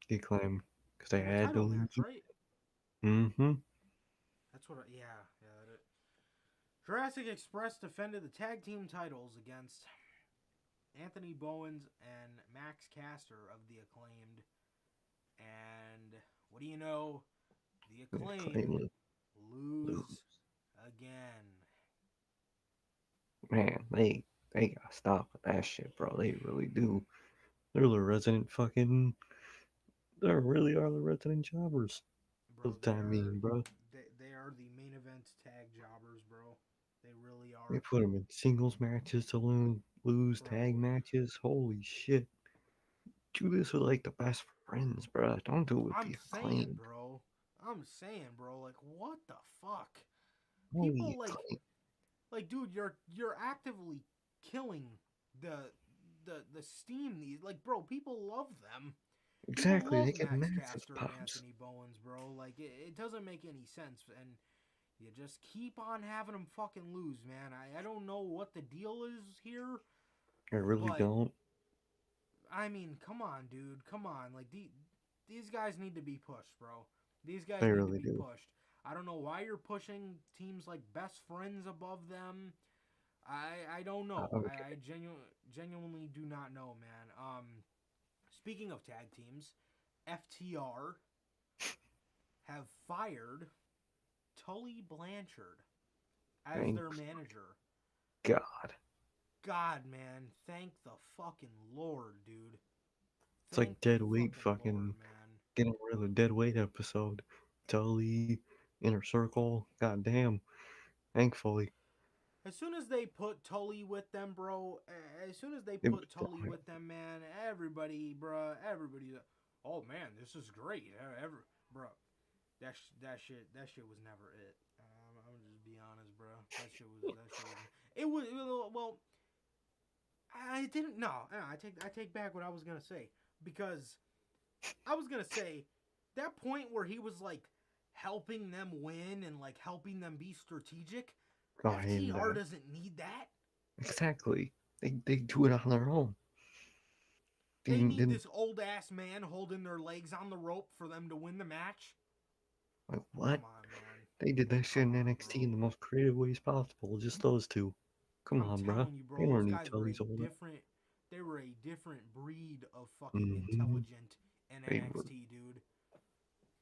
He claimed because they In a had to title lose. match, right? Mm-hmm. That's what. Yeah. Jurassic Express defended the tag team titles against Anthony Bowens and Max Caster of the Acclaimed. And what do you know? The They claim Acclaimed lose. lose again. Man, they gotta stop with that shit, bro. They really do. They're the resident fucking. They really are the resident jobbers for Bro, the time being, bro. they are the main event tag jobbers, bro. They really They are. put them in singles matches to lose tag Bro, matches. Holy shit. Do this with like the best friends, bro. Don't do it with I'm the saying, acclaimed. bro. I'm saying, bro, like what the fuck? Holy People like dude, you're actively killing the the steam these like bro, people love them. People exactly. They love get Max massive Caster and pops. Anthony Bowens, bro. Like it doesn't make any sense, and you just keep on having them fucking lose, man. I don't know what the deal is here, I really but don't. I mean, come on, dude, come on. Like these guys need to be pushed, bro. These guys They need to really be do. pushed. I don't know why you're pushing teams like Best Friends above them. I don't know. Okay. I genuinely do not know, man. Speaking of tag teams, FTR have fired Tully Blanchard as Thank their manager. God. God, man, thank the fucking Lord, dude. It's like Thank the dead weight fucking Lord, fucking man. getting rid of the dead weight episode. Tully, Inner Circle. God damn. Thankfully. As soon as they put Tully with them, bro, as soon as they It was put Tully with them, man, everybody, oh man, this is great. Bro, that shit was never it. I'm gonna just be honest, bro. That shit was. It was well. I didn't. No, I take back what I was gonna say because I was gonna say that point where he was like helping them win and like helping them be strategic. oh, I hated FTR that. doesn't need that. Exactly. They do it on their own. They need Didn't this old ass man holding their legs on the rope for them to win the match. like what? Come on, man. They did that shit Come in on, NXT in bro. the most creative ways possible. Just those two. Come I'm on, bruh. telling you, They bro. don't Those need guys were Tully's a older. different. They were a different breed of fucking Mm-hmm. intelligent in They were. NXT, dude.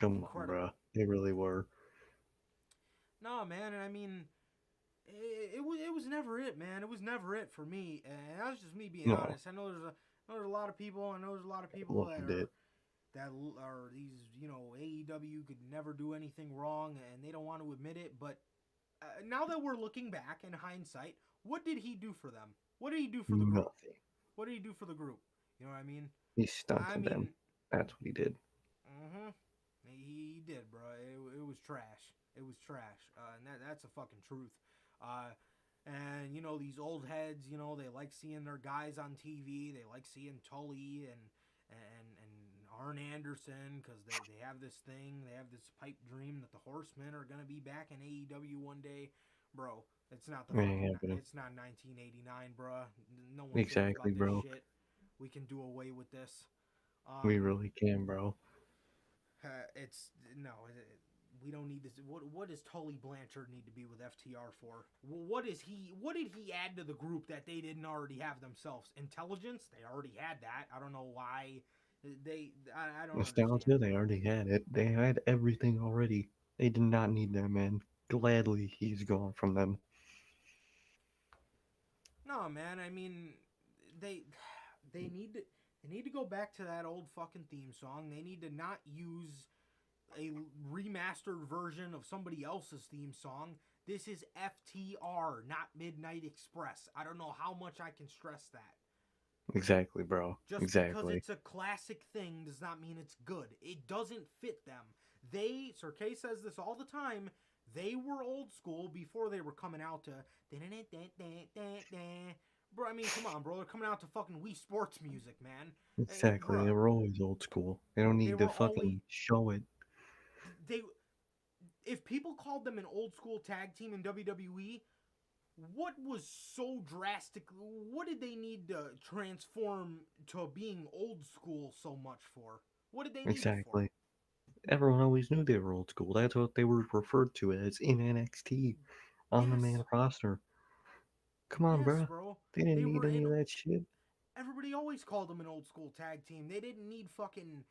Come on, bruh. Incredible. They really were. No, man, and I mean, it was never it, man. It was never it for me, and that's just me being No, honest. I know there's a lot of people. I know there's a lot of people loved it. that are these, AEW could never do anything wrong and they don't want to admit it. But now that we're looking back in hindsight, what did he do for them? What did he do for the group? Nothing. What did he do for the group? You know what I mean? He stunted them. That's what he did. He did, bro. It was trash. It was trash. And that's a fucking truth. And these old heads, they like seeing their guys on TV. They like seeing Tully and Arn Anderson because they have this thing. They have this pipe dream that the Horsemen are gonna be back in AEW one day, bro. It's not it's not 1989, bro. No one exactly, cares about bro. this shit. We can do away with this. We really can, bro. We don't need this. What does Tully Blanchard need to be with FTR for? What did he add to the group that they didn't already have themselves? Intelligence? They already had that. I don't know why. I don't Nostalgia, understand. they already had it. They had everything already. They did not need that man. Gladly, he's gone from them. No, man. I mean, they need to go back to that old fucking theme song. They need to not use a remastered version of somebody else's theme song. This is FTR, not Midnight Express. I don't know how much I can stress that. Exactly, bro. Just exactly. because it's a classic thing does not mean it's good. It doesn't fit them. Sir K says this all the time, they were old school before they were coming out to... Bro, I mean, come on, bro. They're coming out to fucking Wii Sports music, man. Exactly. They were always old school. They don't need to fucking show it. If people called them an old school tag team in WWE, what was so drastic? What did they need to transform to being old school so much for? What did they need Exactly. it for? Everyone always knew they were old school. That's what they were referred to as in NXT on the main roster. Come on, bro. They didn't need any of that shit. Everybody always called them an old school tag team. They didn't need fucking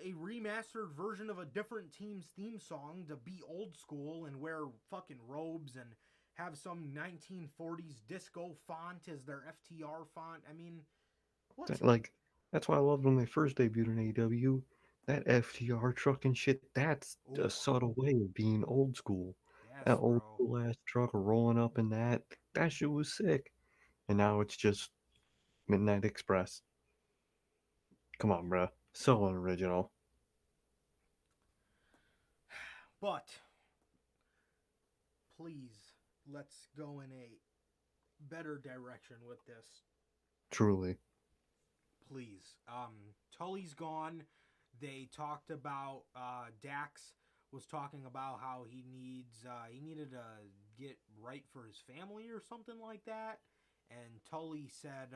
a remastered version of a different team's theme song to be old school and wear fucking robes and have some 1940s disco font as their FTR font. I mean, what? That's why I loved when they first debuted in AEW. That FTR truck and shit, that's a subtle way of being old school. Yes, that old school ass truck rolling up in that shit was sick. And now it's just Midnight Express. Come on, bro. So unoriginal. But please, let's go in a better direction with this. Truly. Please. Tully's gone. They talked about Dax was talking about how he needed to get right for his family or something like that. And Tully said,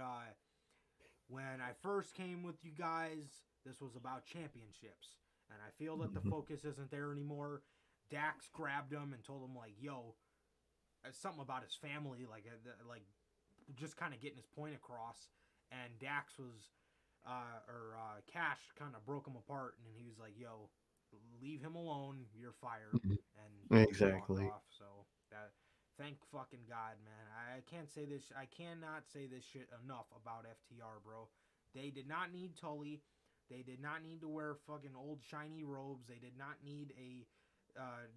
when I first came with you guys, this was about championships. And I feel that the focus isn't there anymore. Dax grabbed him and told him, like, yo, something about his family, like just kind of getting his point across. And Dax was, Cash kind of broke him apart, and he was like, yo, leave him alone, you're fired. And exactly. Walked off, so thank fucking God, man. I cannot say this shit enough about FTR, bro. They did not need Tully. They did not need to wear fucking old shiny robes. They did not need a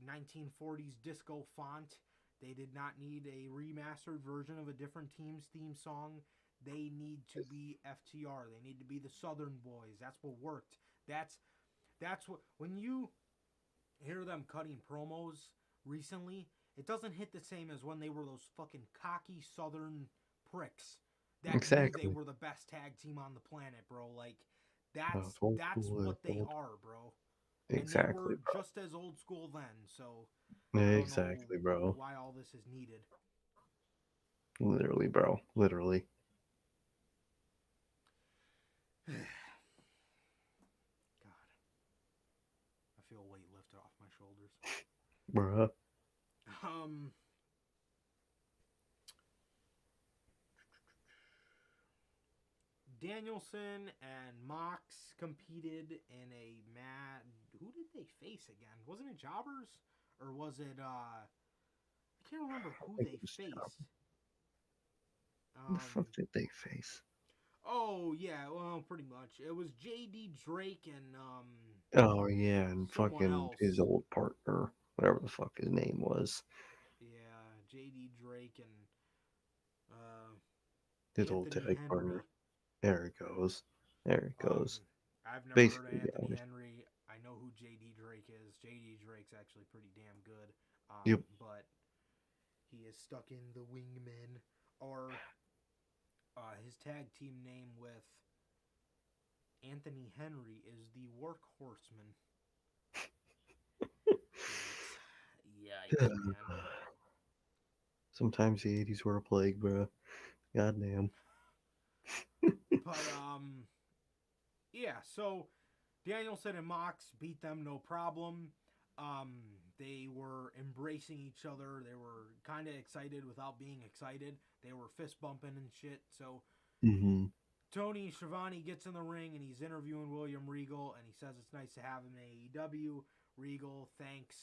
1940s disco font. They did not need a remastered version of a different team's theme song. They need to be FTR. They need to be the Southern Boys. That's what worked. That's what, when you hear them cutting promos recently, it doesn't hit the same as when they were those fucking cocky Southern pricks that knew they were the best tag team on the planet, bro. Like, that's what they are, bro. Exactly, and they were bro. just as old school then, so exactly, bro. Why all this is needed. Literally, bro. Literally. God. I feel a weight lifted off my shoulders. Bruh. Danielson and Mox competed in a who did they face again? Wasn't it Jobbers? Or was it I can't remember who they faced. Who the fuck did they face? Oh yeah, well, pretty much. It was J.D. Drake and Oh yeah, and someone fucking his else. old partner, whatever the fuck his name was, Yeah, J.D. Drake and uh, his old Anthony tag partner. Henry. There it goes. There it goes. I've never heard of Basically, Anthony guys. Henry. I know who J.D. Drake is. J.D. Drake's actually pretty damn good. Yep. But he is stuck in the Wingmen, or his tag team name with Anthony Henry is the Workhorseman. Yikes, man. Sometimes the '80s were a plague, bro. Goddamn. But yeah. So Danielson and Mox beat them no problem. They were embracing each other. They were kind of excited without being excited. They were fist bumping and shit. So Mm-hmm. Tony Schiavone gets in the ring and he's interviewing William Regal and he says it's nice to have him in AEW. Regal thanks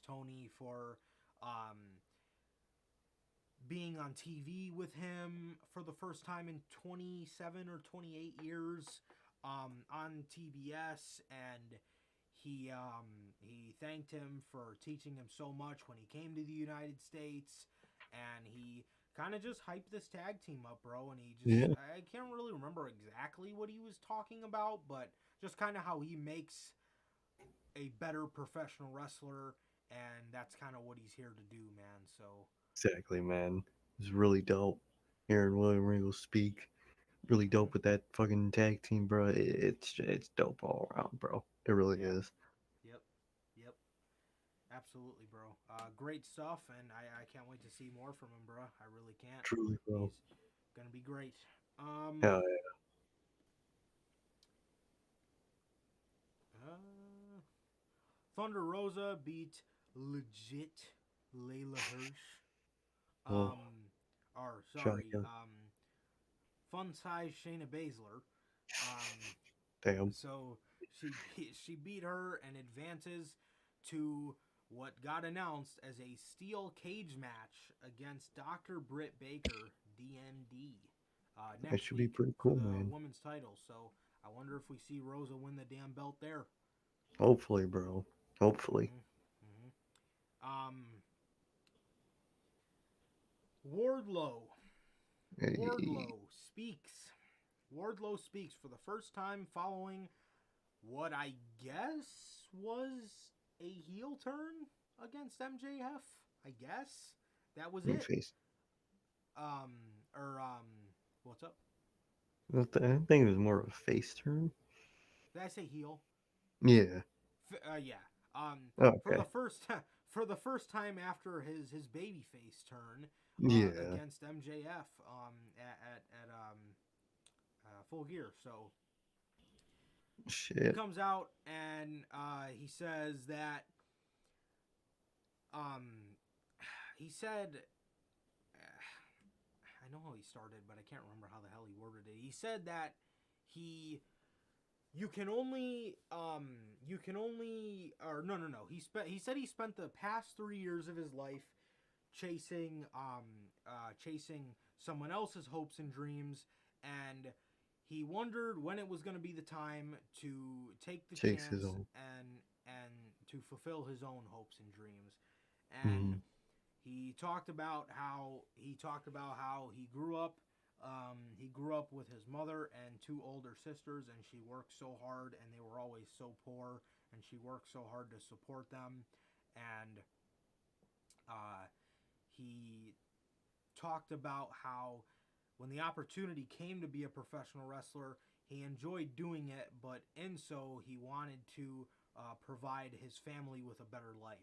Tony for being on TV with him for the first time in 27 or 28 years on TBS, and he thanked him for teaching him so much when he came to the United States, and he kind of just hyped this tag team up, bro. And he just Yeah, I can't really remember exactly what he was talking about, but just kind of how he makes a better professional wrestler, and that's kind of what he's here to do, man. So exactly, man. It was really dope hearing William Regal speak. Really dope with that fucking tag team, bro. It's dope all around, bro. It really yeah, is. yep, yep. Absolutely, bro. Great stuff, and I can't wait to see more from him, bro. I really can't. Truly, bro. He's gonna be great. Um, Hell yeah. uh, Thunder Rosa beat legit Layla Hirsch. Oh, Or sorry, shotgun. fun size Shayna Baszler. Um, Damn. so she beat her and advances to what got announced as a steel cage match against Dr. Britt Baker, DMD, That next should be week pretty for cool, the man. women's title. So I wonder if we see Rosa win the damn belt there. Hopefully, bro. Hopefully. Mm-hmm. Wardlow. Hey, Wardlow speaks. Wardlow speaks for the first time following what I guess was a heel turn against MJF. I guess that was let me it. face. Um, or what's up? I think it was more of a face turn. Did I say heel? Yeah. Yeah. For the Okay. first for the first time after his babyface turn Yeah. against MJF at Full Gear. So he Shit. comes out and he says that um he said I know how he started, but I can't remember how the hell he worded it. He said that he you can only or no. He said he spent the past 3 years of his life chasing chasing someone else's hopes and dreams, and he wondered when it was going to be the time to take the Chase his chance own. and to fulfill his own hopes and dreams. And Mm-hmm. he talked about how he grew up. He grew up with his mother and two older sisters, and she worked so hard, and they were always so poor, and she worked so hard to support them. And uh, he talked about how when the opportunity came to be a professional wrestler, he enjoyed doing it, but in so he wanted to provide his family with a better life.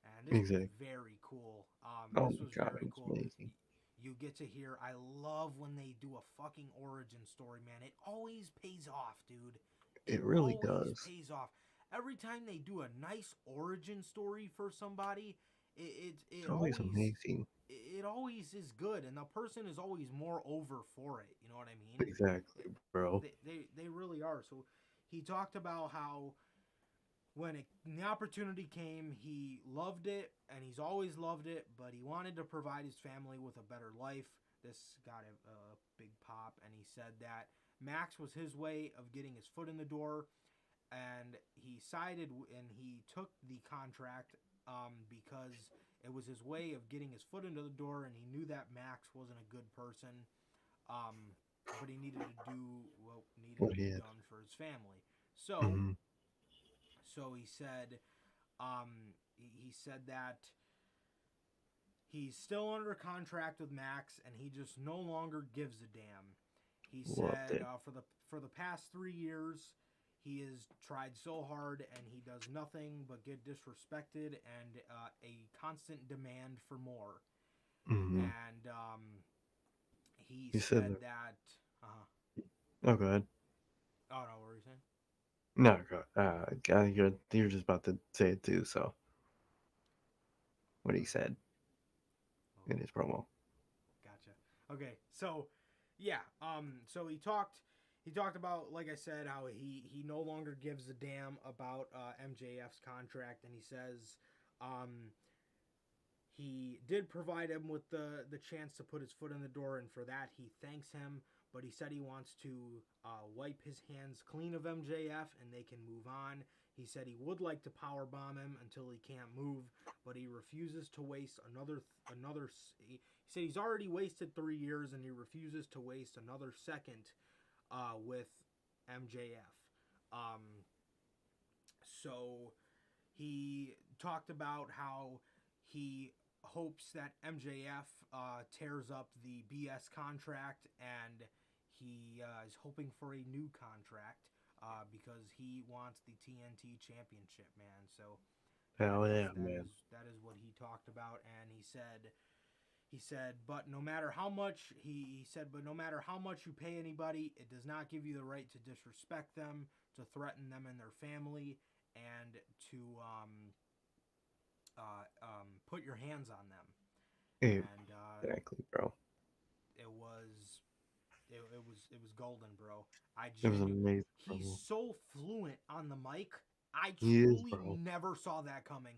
And this was Exactly. very cool. Oh This my was god, it very was cool. amazing. You get to hear. I love when they do a fucking origin story, man. It always pays off, dude. It It really always does. pays off. Every time they do a nice origin story for somebody, It's always amazing. it always is good, and the person is always more over for it. You know what I mean? Exactly, bro. They really are. So he talked about how when the opportunity came, he loved it, and he's always loved it, but he wanted to provide his family with a better life. This got a big pop, and he said that Max was his way of getting his foot in the door, and he sided and he took the contract because it was his way of getting his foot into the door, and he knew that Max wasn't a good person, but he needed to do what needed What to he be had. done for his family. So, Mm-hmm. so he said, he said that he's still under contract with Max, and he just no longer gives a damn. He Loved said it. for the past 3 years, he has tried so hard, and he does nothing but get disrespected and a constant demand for more. Mm-hmm. And he You said said that. that. Oh, go ahead. Oh no, what were you saying? No, go. You're just about to say it too. So what he said Oh, in his promo. gotcha. Okay, so yeah, so he talked about, like I said, how he no longer gives a damn about MJF's contract, and he says he did provide him with the chance to put his foot in the door, and for that he thanks him. But he said he wants to wipe his hands clean of MJF, and they can move on. He said he would like to powerbomb him until he can't move, but he refuses to waste another. He said he's already wasted 3 years, and he refuses to waste another second with MJF. So he talked about how he hopes that MJF tears up the BS contract, and he is hoping for a new contract because he wants the TNT Championship, man. So Hell yeah, man. that is what he talked about, and he said, but no matter how much he said, but no matter how much you pay anybody, it does not give you the right to disrespect them, to threaten them and their family, and to put your hands on them. And Exactly, bro. it was it was golden, bro. I It was an genuinely, amazing he's promo. so fluent on the mic. I He is, truly bro. never saw that coming.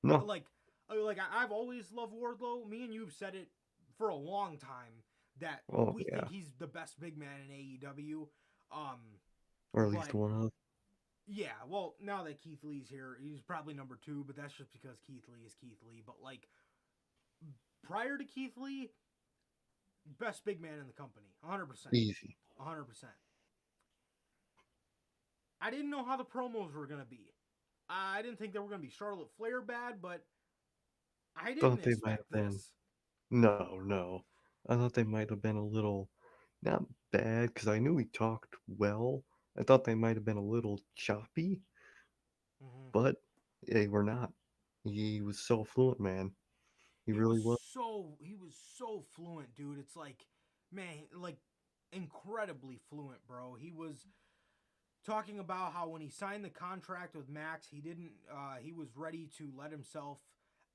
No. Like I've always loved Wardlow. Me and you've said it for a long time that Oh we think yeah. he's the best big man in AEW. Or at least But one of. yeah, well, now that Keith Lee's here, he's probably number 2, but that's just because Keith Lee is Keith Lee. But like prior to Keith Lee, best big man in the company, 100%, Easy. 100%. I didn't know how the promos were gonna be. I didn't think they were gonna be Charlotte Flair bad, but I didn't Thought they might expect have been. this. No. I thought they might have been a little, not bad, because I knew he talked well. I thought they might have been a little choppy, Mm-hmm. but they were not. He was so fluent, man. He really was. He was so fluent, dude. It's like, man, like incredibly fluent, bro. He was talking about how when he signed the contract with Max, he didn't he was ready to let himself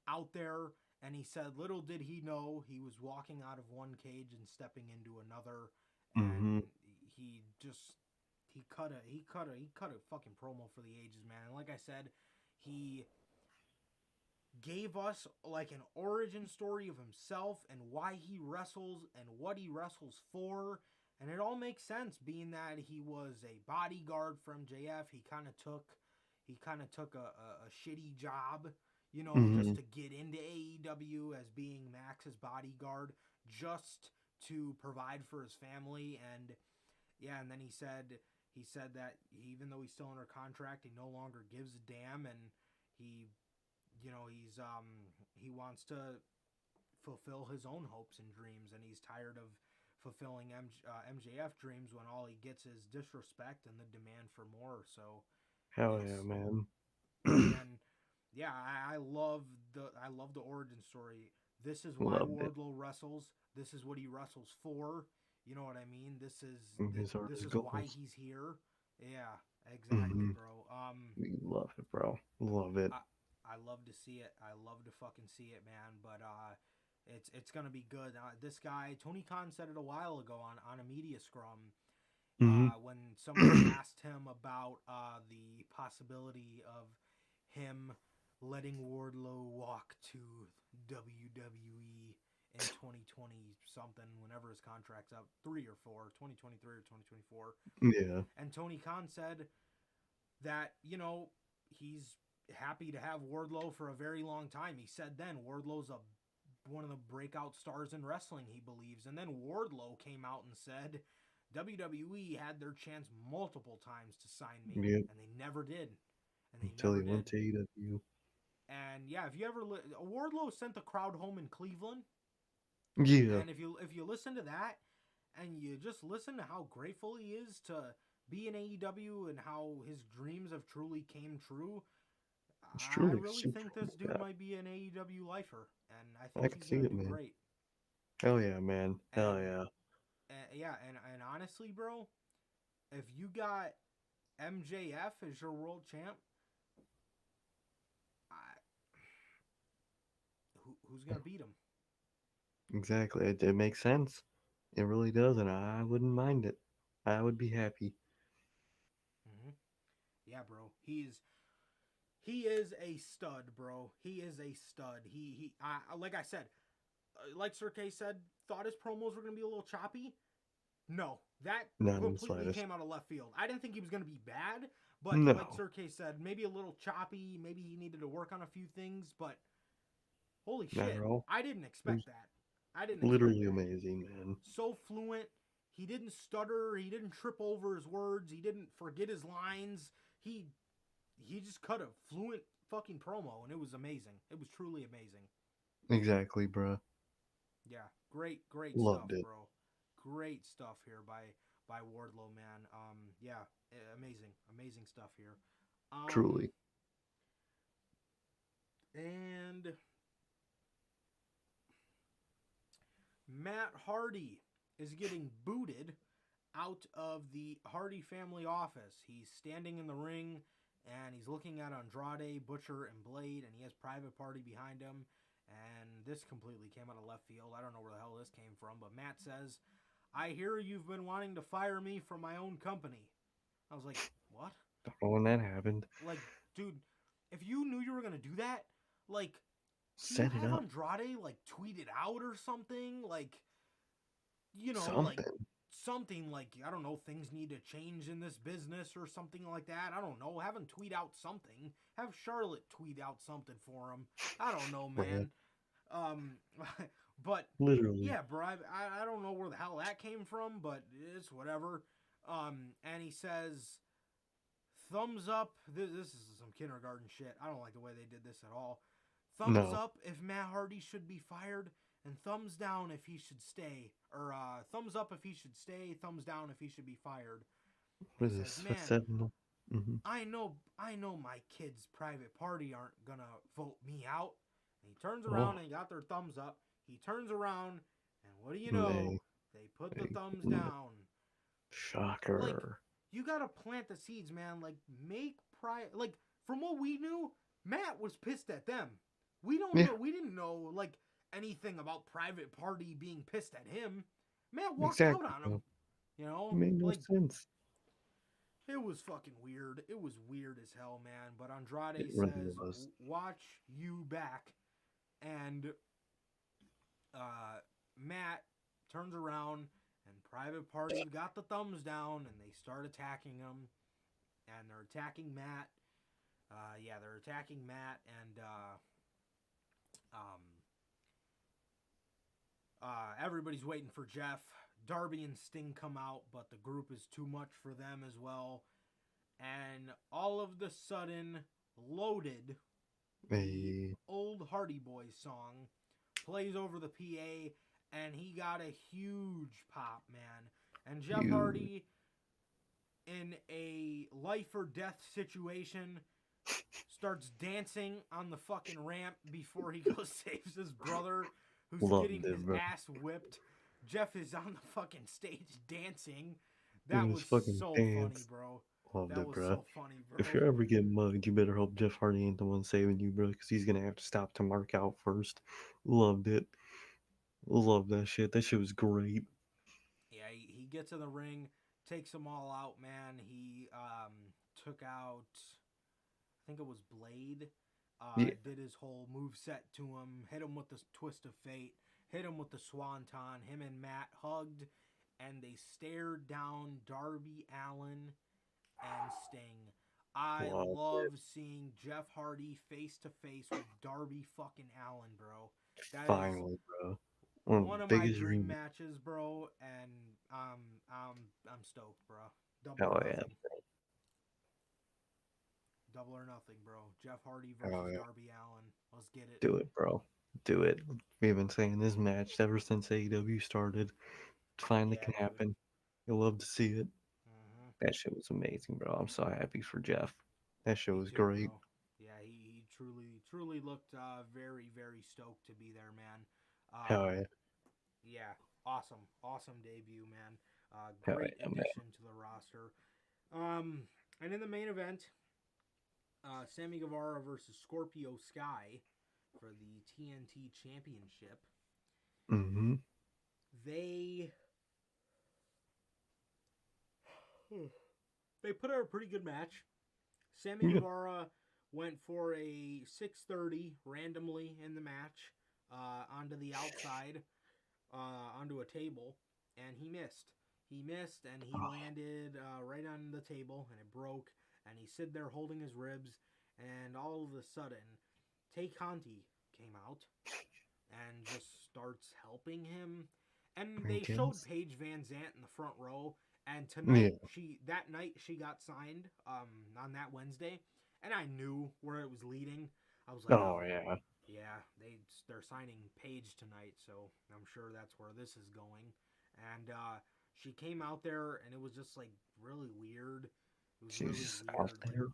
out there, and he said little did he know he was walking out of one cage and stepping into another, Mm-hmm. and he cut a fucking promo for the ages, man. And like I said, he gave us like an origin story of himself and why he wrestles and what he wrestles for, and it all makes sense being that he was a bodyguard from JF. He kind of took a shitty job, you know, Mm-hmm. just to get into AEW as being Max's bodyguard, just to provide for his family. And yeah, and then he said that even though he's still under contract, he no longer gives a damn, and he he wants to fulfill his own hopes and dreams, and he's tired of fulfilling MJF dreams when all he gets is disrespect and the demand for more. So Hell yeah, it's man. and yeah, I love the origin story. This is why Loved it. Wardlow wrestles. This is what he wrestles for. You know what I mean? These are This his is why goals. he's here. Yeah, exactly, Mm-hmm. bro. We love it, bro. Love it. I I love to see it. I love to fucking see it, man. But it's gonna be good. This guy Tony Khan said it a while ago on a media scrum. Mm-hmm. When somebody asked him about the possibility of him letting Wardlow walk to WWE in 2020 something, whenever his contract's up, 3 or 4, 2023 or 2024. Yeah. And Tony Khan said that, he's happy to have Wardlow for a very long time. He said then Wardlow's one of the breakout stars in wrestling, he believes. And then Wardlow came out and said WWE had their chance multiple times to sign me, Yep. and they never did. And they Until never he went did. to AEW. And yeah, if you ever Wardlow sent the crowd home in Cleveland. Yeah. And if you listen to that and you just listen to how grateful he is to be in AEW and how his dreams have truly came true, It's I truly really super think this dude yeah. might be an AEW lifer, and I I think can he's see gonna it, do man. great. Hell yeah, man. Hell And yeah. yeah, and honestly, bro, if you got MJF as your world champ, who's gonna beat him? Exactly. It makes sense. It really does, and I wouldn't mind it. I would be happy. Mm-hmm. Yeah, bro, he is a stud, bro. He is a stud. Like I said, like Sir K said, thought his promos were gonna be a little choppy. No, that Not in the completely slightest. came out of left field. I didn't think he was going to be bad, but No. like Sir K said, maybe a little choppy. Maybe he needed to work on a few things, but holy Not shit, at all. I didn't It was expect that. I didn't expect literally that. amazing, man. So fluent. He didn't stutter. He didn't trip over his words. He didn't forget his lines. He just cut a fluent fucking promo, and it was amazing. It was truly amazing. Exactly, bruh. Yeah, great Loved stuff, it. bro. Great stuff here by Wardlow, man. Yeah, amazing stuff here. Truly. And Matt Hardy is getting booted out of the Hardy family office. He's standing in the ring and he's looking at Andrade, Butcher, and Blade, and he has Private Party behind him. And this completely came out of left field. I don't know where the hell this came from, but Matt says, "I hear you've been wanting to fire me from my own company." I was like, what? Don't know when that happened. Like, dude, if you knew you were going to do that, like, can Set you it have up. Andrade, like, tweet it out or something? Like, Something. something like, I don't know, things need to change in this business or something like that. I don't know. Have him tweet out something. Have Charlotte tweet out something for him. I don't know, man. But Literally. yeah, bro, I don't know where the hell that came from, but it's whatever. And he says, thumbs up. This is some kindergarten shit. I don't like the way they did this at all. Thumbs No. up if Matt Hardy should be fired, and thumbs down if he should stay. Or thumbs up if he should stay, thumbs down if he should be fired. What And is he this? says, A man, 7? Mm-hmm. I know my kids' private party aren't gonna vote me out. And he turns around and he got their thumbs up. He turns around, and what do you know? They put the thumbs down. Shocker. Like, you gotta plant the seeds, man. Like, like, from what we knew, Matt was pissed at them. We didn't know, like, anything about Private Party being pissed at him. Matt walked out on him. You know? It made no like, sense. It was fucking weird. It was weird as hell, man. But Andrade really says, was. "Watch you back." And Matt turns around, and Private Party got the thumbs down, and they start attacking him. And they're attacking Matt. They're attacking Matt, and everybody's waiting for Jeff. Darby and Sting come out, but the group is too much for them as well. And all of the sudden, Loaded, the old Hardy Boys song, plays over the PA, and he got a huge pop, man. And Jeff Hardy, in a life or death situation, starts dancing on the fucking ramp before he goes saves his brother, who's getting his ass whipped. Jeff is on the fucking stage dancing. That was so funny, bro. Loved that it, was bro. so funny, bro. If you ever get mugged, you better hope Jeff Hardy ain't the one saving you, bro, because he's gonna have to stop to mark out first. Loved it. Love that shit. That shit was great. Yeah, he gets in the ring, takes them all out, man. He took out, I think it was Blade. Did his whole move set to him, hit him with the twist of fate, hit him with the swanton. Him and Matt hugged, and they stared down Darby Allin and Sting. I Wow. love seeing Jeff Hardy face to face with Darby fucking Allin, bro. That is Finally, bro. One of one the of my biggest dream dreams. matches, bro, and I'm stoked, bro. Double Oh or yeah. nothing. Double or nothing, bro. Jeff Hardy Oh versus yeah. Darby Allin. Let's get it. Do it, bro. Do it. We've been saying this match ever since AEW started. It finally Yeah, can dude. happen. You'll love to see it. Hmm. That shit was amazing, bro. I'm so happy for Jeff. That shit Me was too, great. bro. Yeah, he truly looked very stoked to be there, man. Hell yeah. Yeah, awesome debut, man. Hell Great yeah, man. addition to the roster. And in the main event, Sammy Guevara versus Scorpio Sky for the TNT Championship. Mm-hmm. They they put out a pretty good match. Sammy Yeah. Guevara went for a 630 randomly in the match onto the outside, onto a table, and he missed. He missed, and he Oh, landed right on the table, and it broke. And he stood there holding his ribs, and all of a sudden, Tay Conti came out and just starts helping him. And I they showed guess. Paige Van Zant in the front row. And Yeah. that night she got signed on that Wednesday, and I knew where it was leading. I was like, Oh oh yeah. yeah, they're signing Paige tonight, so I'm sure that's where this is going. And she came out there, and it was just like really weird. It was She's really just out weird. Like, there.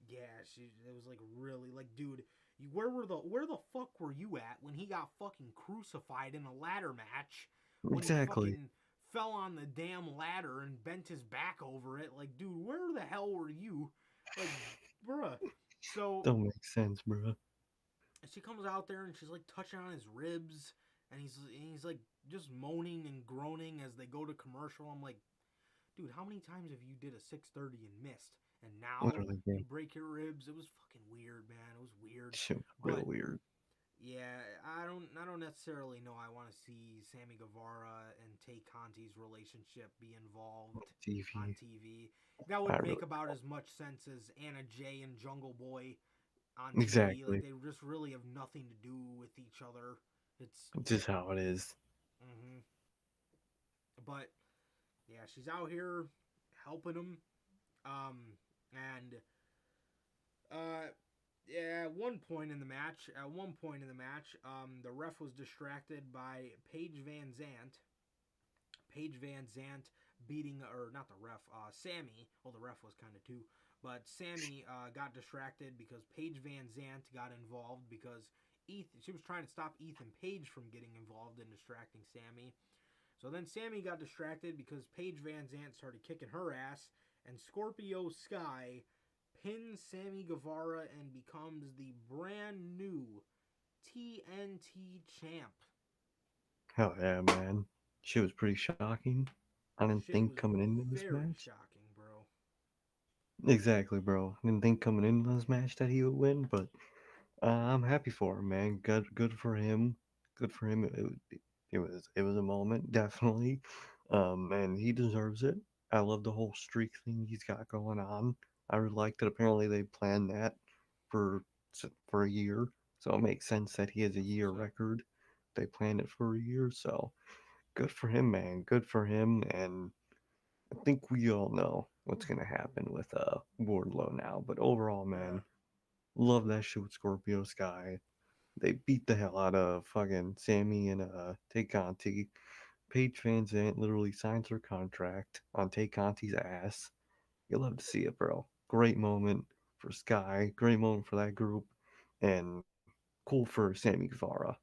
yeah, it was like really like, dude, where the fuck were you at when he got fucking crucified in a ladder match? When he Exactly. fucking fell on the damn ladder and bent his back over it, like, dude, where the hell were you? Like, bruh. So Don't make sense, bro. she comes out there and she's like touching on his ribs, and he's like just moaning and groaning as they go to commercial. I'm like, dude, how many times have you did a 630 and missed, and now Literally, you bro. break your ribs? It was fucking weird, man. It was weird. Shit was real But weird. yeah, I don't necessarily know I want to see Sammy Guevara and Tay Conti's relationship be involved on TV. TV. That I would really make about don't. as much sense as Anna Jay and Jungle Boy on TV. Like, Exactly. they just really have nothing to do with each other. It's Just how it is. mm-hmm. But yeah, she's out here helping him. And yeah, at one point in the match, the ref was distracted by Paige Van Zant. Paige Van Zant beating, or not the ref, Sami. Well, the ref was kind of too, but Sami got distracted because Paige Van Zant got involved because she was trying to stop Ethan Page from getting involved in distracting Sami. So then Sami got distracted because Paige Van Zant started kicking her ass, and Scorpio Sky pins Sammy Guevara and becomes the brand new TNT champ. Hell yeah, man. She was pretty shocking. I didn't Shit think was coming into this very match. shocking, bro. Exactly, bro. I didn't think coming into this match that he would win, but I'm happy for him, man. Good for him. Good for him. It was a moment, definitely. And he deserves it. I love the whole streak thing he's got going on. I really like that. Apparently, they planned that for for a year, so it makes sense that he has a That's year what's up. record. They planned it for a year, so good for him, man. Good for him. And I think we all know what's gonna happen with Wardlow now. But overall, Yeah. man, love that shit with Scorpio Sky. They beat the hell out of fucking Sammy and Tay Conti. Paige Van Zandt literally signs her contract on Tay Conti's ass. You love to see it, bro. Great moment for Sky. Great moment for that group. And cool for Sammy Guevara.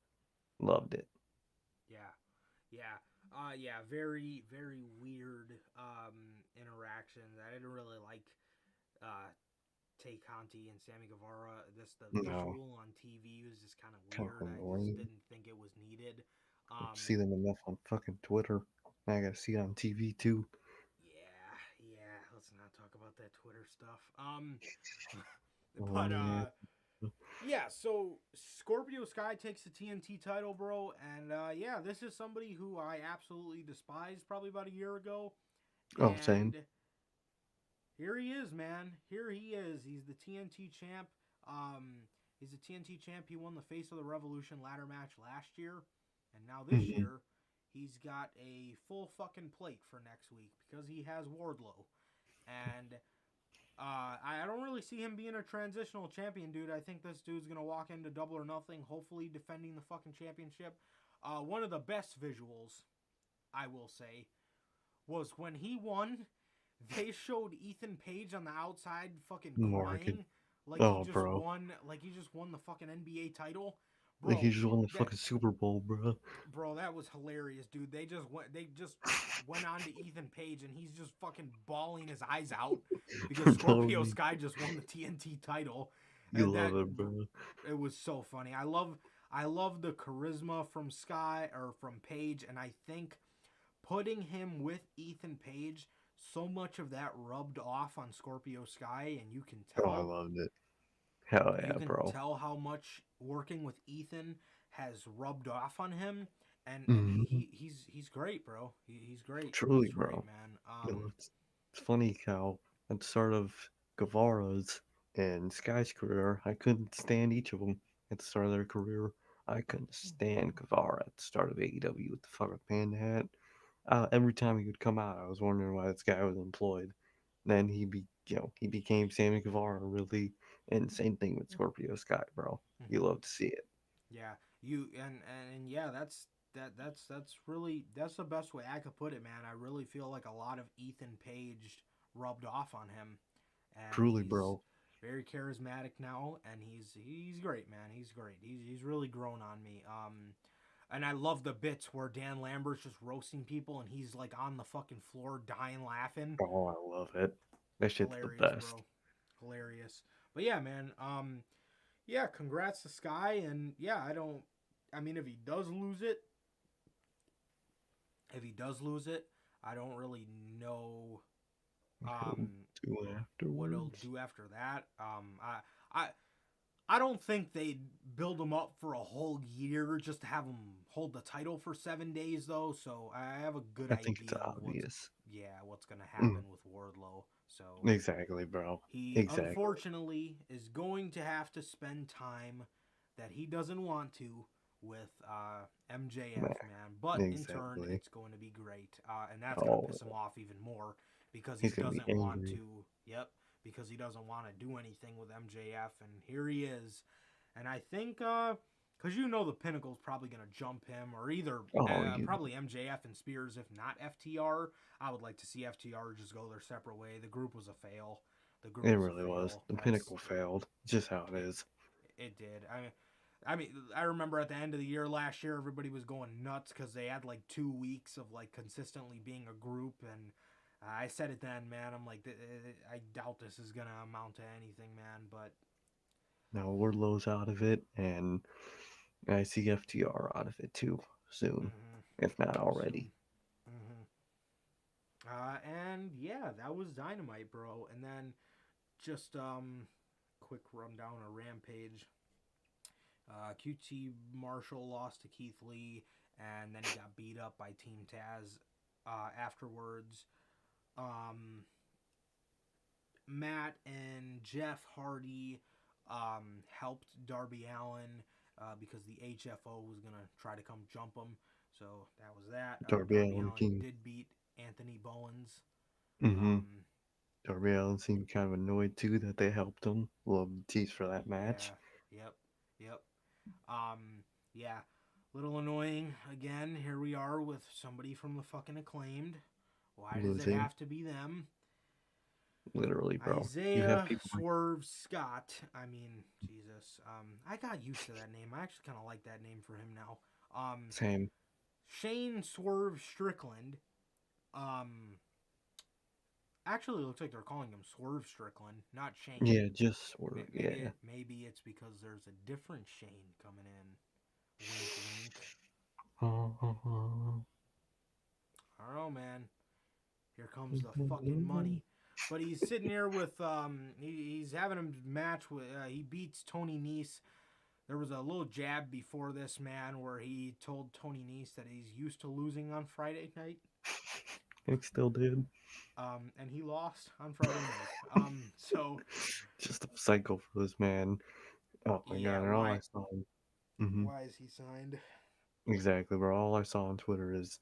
Loved it. Yeah. Yeah. Yeah, very weird interactions. I didn't really like uh Tay Conti and Sammy Guevara. The No, visual on TV was just kind of kind weird. of I just annoying. didn't think it was needed. See them enough on fucking Twitter. Now I gotta see it on TV too. Yeah. Let's not talk about that Twitter stuff. Oh But man. Yeah, so Scorpio Sky takes the TNT title, bro, and yeah, this is somebody who I absolutely despised probably about a year ago, Oh, same. and here he is, man. Here he is. He's the TNT champ. He's the TNT champ. He won the Face of the Revolution ladder match last year, and now this Hmm. year he's got a full fucking plate for next week because he has Wardlow, and I don't really see him being a transitional champion, dude. I think this dude's gonna walk into Double or Nothing, hopefully defending the fucking championship. One of the best visuals, I will say, was when he won. They showed Ethan Page on the outside, fucking Morgan. crying, Oh, bro. like he just won the fucking NBA title, Like he bro. just won the That fucking Super Bowl, bro. bro, that was hilarious, dude. They just went on to Ethan Page, and he's just fucking bawling his eyes out because Scorpio Totally. Sky just won the TNT title, You and love it, bro. it was so funny. I love the charisma from Sky or from Page, and I think putting him with Ethan Page, so much of that rubbed off on Scorpio Sky, and Oh, I loved it. Hell you yeah, can bro. tell how much working with Ethan has rubbed off on him, and Hmm. he's great, bro. He's great. Truly, He's great, bro. man. You know, it's funny how at the start of Gavarro's and Sky's career, I couldn't stand each of them at the start of their career. I couldn't stand Guevara at the start of AEW with the fucking panda hat. Every time he would come out, I was wondering why this guy was employed. Then he became Sammy Guevara, really, and same thing with Scorpio Sky, bro. You Mhm. love to see it. Yeah, you and yeah, that's really that's the best way I could put it, man. I really feel like a lot of Ethan Page rubbed off on him, and Truly, he's bro. very charismatic now, and he's great, man. He's great. He's really grown on me. And I love the bits where Dan Lambert's just roasting people, and he's like on the fucking floor dying laughing. Oh, I love it. That shit's the Hilarious, best. bro. Hilarious. But yeah, man. Yeah, congrats to Sky, and yeah, I mean, if he does lose it, I don't really know He'll um do what he'll afterwards. do after that. I I don't think they'd build him up for a whole year just to have him hold the title for 7 days, though. So I have a good I think it's idea of obvious. what's gonna happen Mm, with Wardlow. So exactly, bro. he Exactly. unfortunately is going to have to spend time that he doesn't want to with MJF, Nah, man. But in turn, exactly. it's going to be great, and that's gonna piss him Oh, off even more because he he's gonna be doesn't want angry. to. Yep, because he doesn't want to do anything with MJF, and here he is. And I think, because the Pinnacle's probably gonna jump him, or either Oh, you. probably MJF and Spears, if not FTR. I would like to see FTR just go their separate way. The group was a fail. The group It was a really was. fail. The That's Pinnacle failed. Just how it it. is. It did. I mean, I remember at the end of the year last year, everybody was going nuts because they had like 2 weeks of like consistently being a group, and I said it then, man. I'm like, I doubt this is gonna amount to anything, man. But Now Wardlow's out of it, and I see FTR out of it too soon, mm-hmm, if not soon. already. Mm-hmm. And yeah, that was Dynamite, bro. And then just quick rundown of Rampage. QT Marshall lost to Keith Lee, and then he got beat up by Team Taz afterwards. Um, Matt and Jeff Hardy helped Darby Allin because the HFO was going to try to come jump him. So that was that. Darby Darby Allin Allin King. did beat Anthony Bowens. Mm-hmm. Um, Darby Allin seemed kind of annoyed too that they helped him. Love the tease for that match. yeah, yep, yep. Um, yeah, little annoying again. Here we are with somebody from the fucking Acclaimed. Why does it Losing, have to be them? literally, bro. You have Isaiah people like Swerve Scott. I mean, Jesus. I got used to that name. I actually kind of like that name for him now. Sam. Shane Swerve Strickland. Um, actually, it looks like they're calling him Swerve Strickland, not Shane. Yeah, just Swerve. Yeah. Maybe it's because there's a different Shane coming in. Wink, wink. I don't know, man. Here comes the fucking money. But he's sitting there with he's having a match with he beats Tony Nese. There was a little jab before this, man, where he told Tony Nese that he's used to losing on Friday night. He still did. And he lost on Friday night. So Just a cycle for this man. Oh my yeah, god! And all I saw. why is he signed? Exactly, bro. All I saw on Twitter is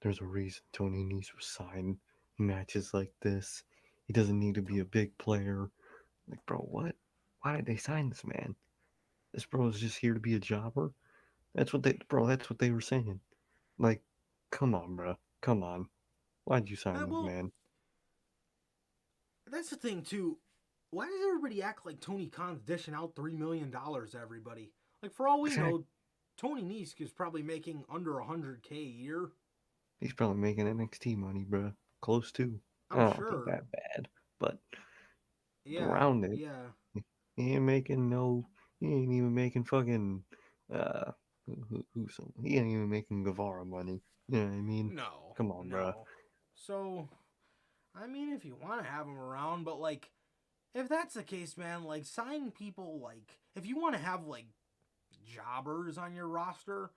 there's a reason Tony Nese was signed. Matches like this, he doesn't need to be a big player. Like, bro, what? Why did they sign this man? This bro is just here to be a jobber. That's what they were saying. Like, come on, bro. Come on. Why'd you sign this Well, man? that's the thing too. Why does everybody act like Tony Khan's dishing out $3 million to everybody? Like, for all we know, Tony Nese is probably making under $100K a year. He's probably making NXT money, bro. Close to. I I'm don't think sure. that bad, but Yeah, around it. yeah. He ain't making no. He ain't even making fucking. Uh, he ain't even making Gavarro money. You know what I mean? No, Come on, bro. no. So, I mean, if you want to have him around, but like, if that's the case, man, like, sign people like, if you want to have like jobbers on your roster,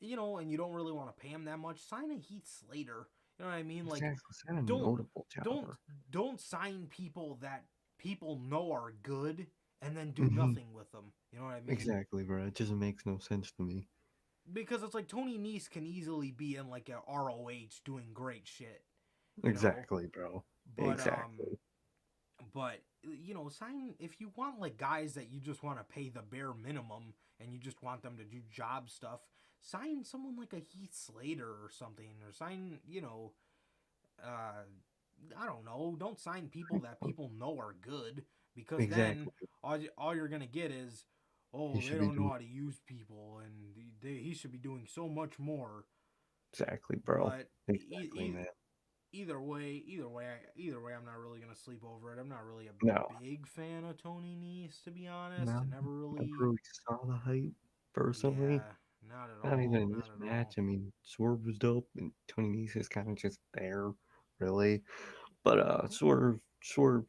you know, and you don't really want to pay them that much, sign a Heath Slater. You know what I mean? Like, Exactly. Sign a don't notable don't jobber. don't sign people that people know are good and then do Mhm. nothing with them. You know what I mean? Exactly, bro. It just makes no sense to me. Because it's like Tony Nese can easily be in like a ROH doing great shit. You know? Exactly, bro. But Exactly. but you know, sign if you want like guys that you just want to pay the bare minimum and you just want them to do job stuff, sign someone like a Heath Slater or something, or sign, you know, I don't know, don't sign people that people know are good, because then Exactly. all you're gonna get is, He oh, they should be don't know doing how to use people and he should be doing so much more. exactly, bro. But Exactly, man. either way, I'm not really gonna sleep over it. I'm not really No, a big fan of Tony Nese, to be honest. no. I never I really, really saw the hype personally. yeah, not at Not even all, in not this at all. match. I mean, Swerve was dope, and Tony Nese is kind of just there, really. But Swerve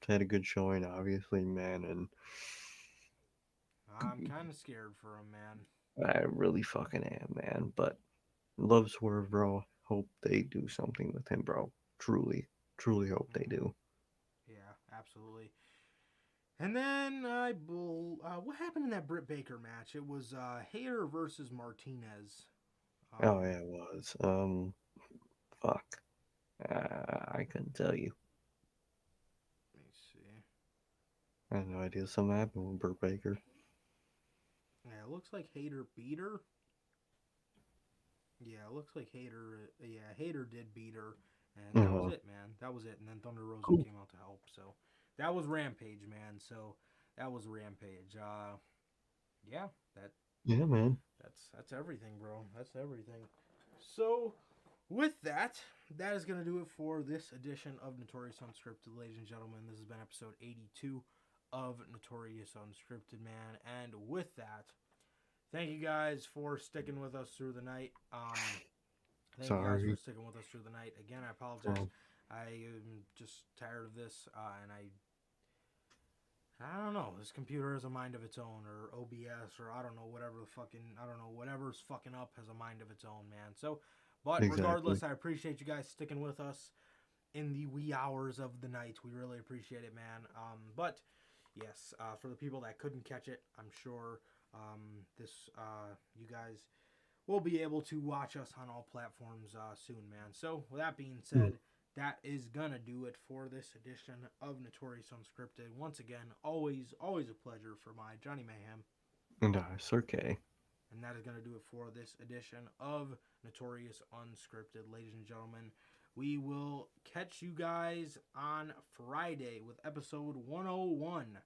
had a good showing, obviously, man, and I'm kind of scared for him, man. I really fucking am, man. But love Swerve, bro. Hope they do something with him, bro. Truly, truly hope they Hmm. do. Yeah, absolutely. And then what happened in that Britt Baker match? It was Hayter versus Martinez. Oh Um, yeah, it was. Fuck. I couldn't tell you. let me see. I had no idea something happened with Burt Baker. Yeah, it looks like Hayter beat her. Yeah, it looks like Hayter. Yeah, Hayter did beat her, and that was Uh-huh. it, man. That was it. And then Thunder Rosa Cool. came out to help. So that was Rampage, man. So that was Rampage. Yeah, Yeah, man. that's everything, bro. That's everything. So with that, that is gonna do it for this edition of Notorious Unscripted, ladies and gentlemen. This has been episode 82 of Notorious Unscripted, man. And with that, thank you guys for sticking with us through the night. Thank you guys for Sorry. sticking with us through the night. Again, I apologize. Um, I am just tired of this, and I don't know. This computer has a mind of its own, or OBS, or I don't know, whatever's fucking up has a mind of its own, man. So, but exactly. regardless, I appreciate you guys sticking with us in the wee hours of the night. We really appreciate it, man. But yes, for the people that couldn't catch it, I'm sure you guys will be able to watch us on all platforms soon, man. So, with that being Hmm. said, that is gonna do it for this edition of Notorious Unscripted. Once again, always a pleasure for my Johnny Mayhem. And Sir K. And that is going to do it for this edition of Notorious Unscripted, ladies and gentlemen. We will catch you guys on Friday with episode 101.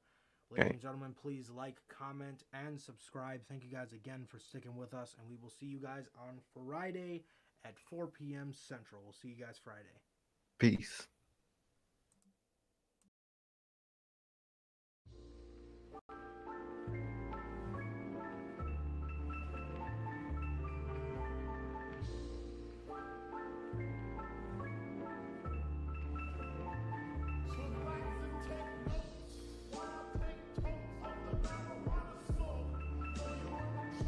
Ladies Okay. and gentlemen, please like, comment, and subscribe. Thank you guys again for sticking with us, and we will see you guys on Friday at 4 p.m. Central. We'll see you guys Friday. Peace.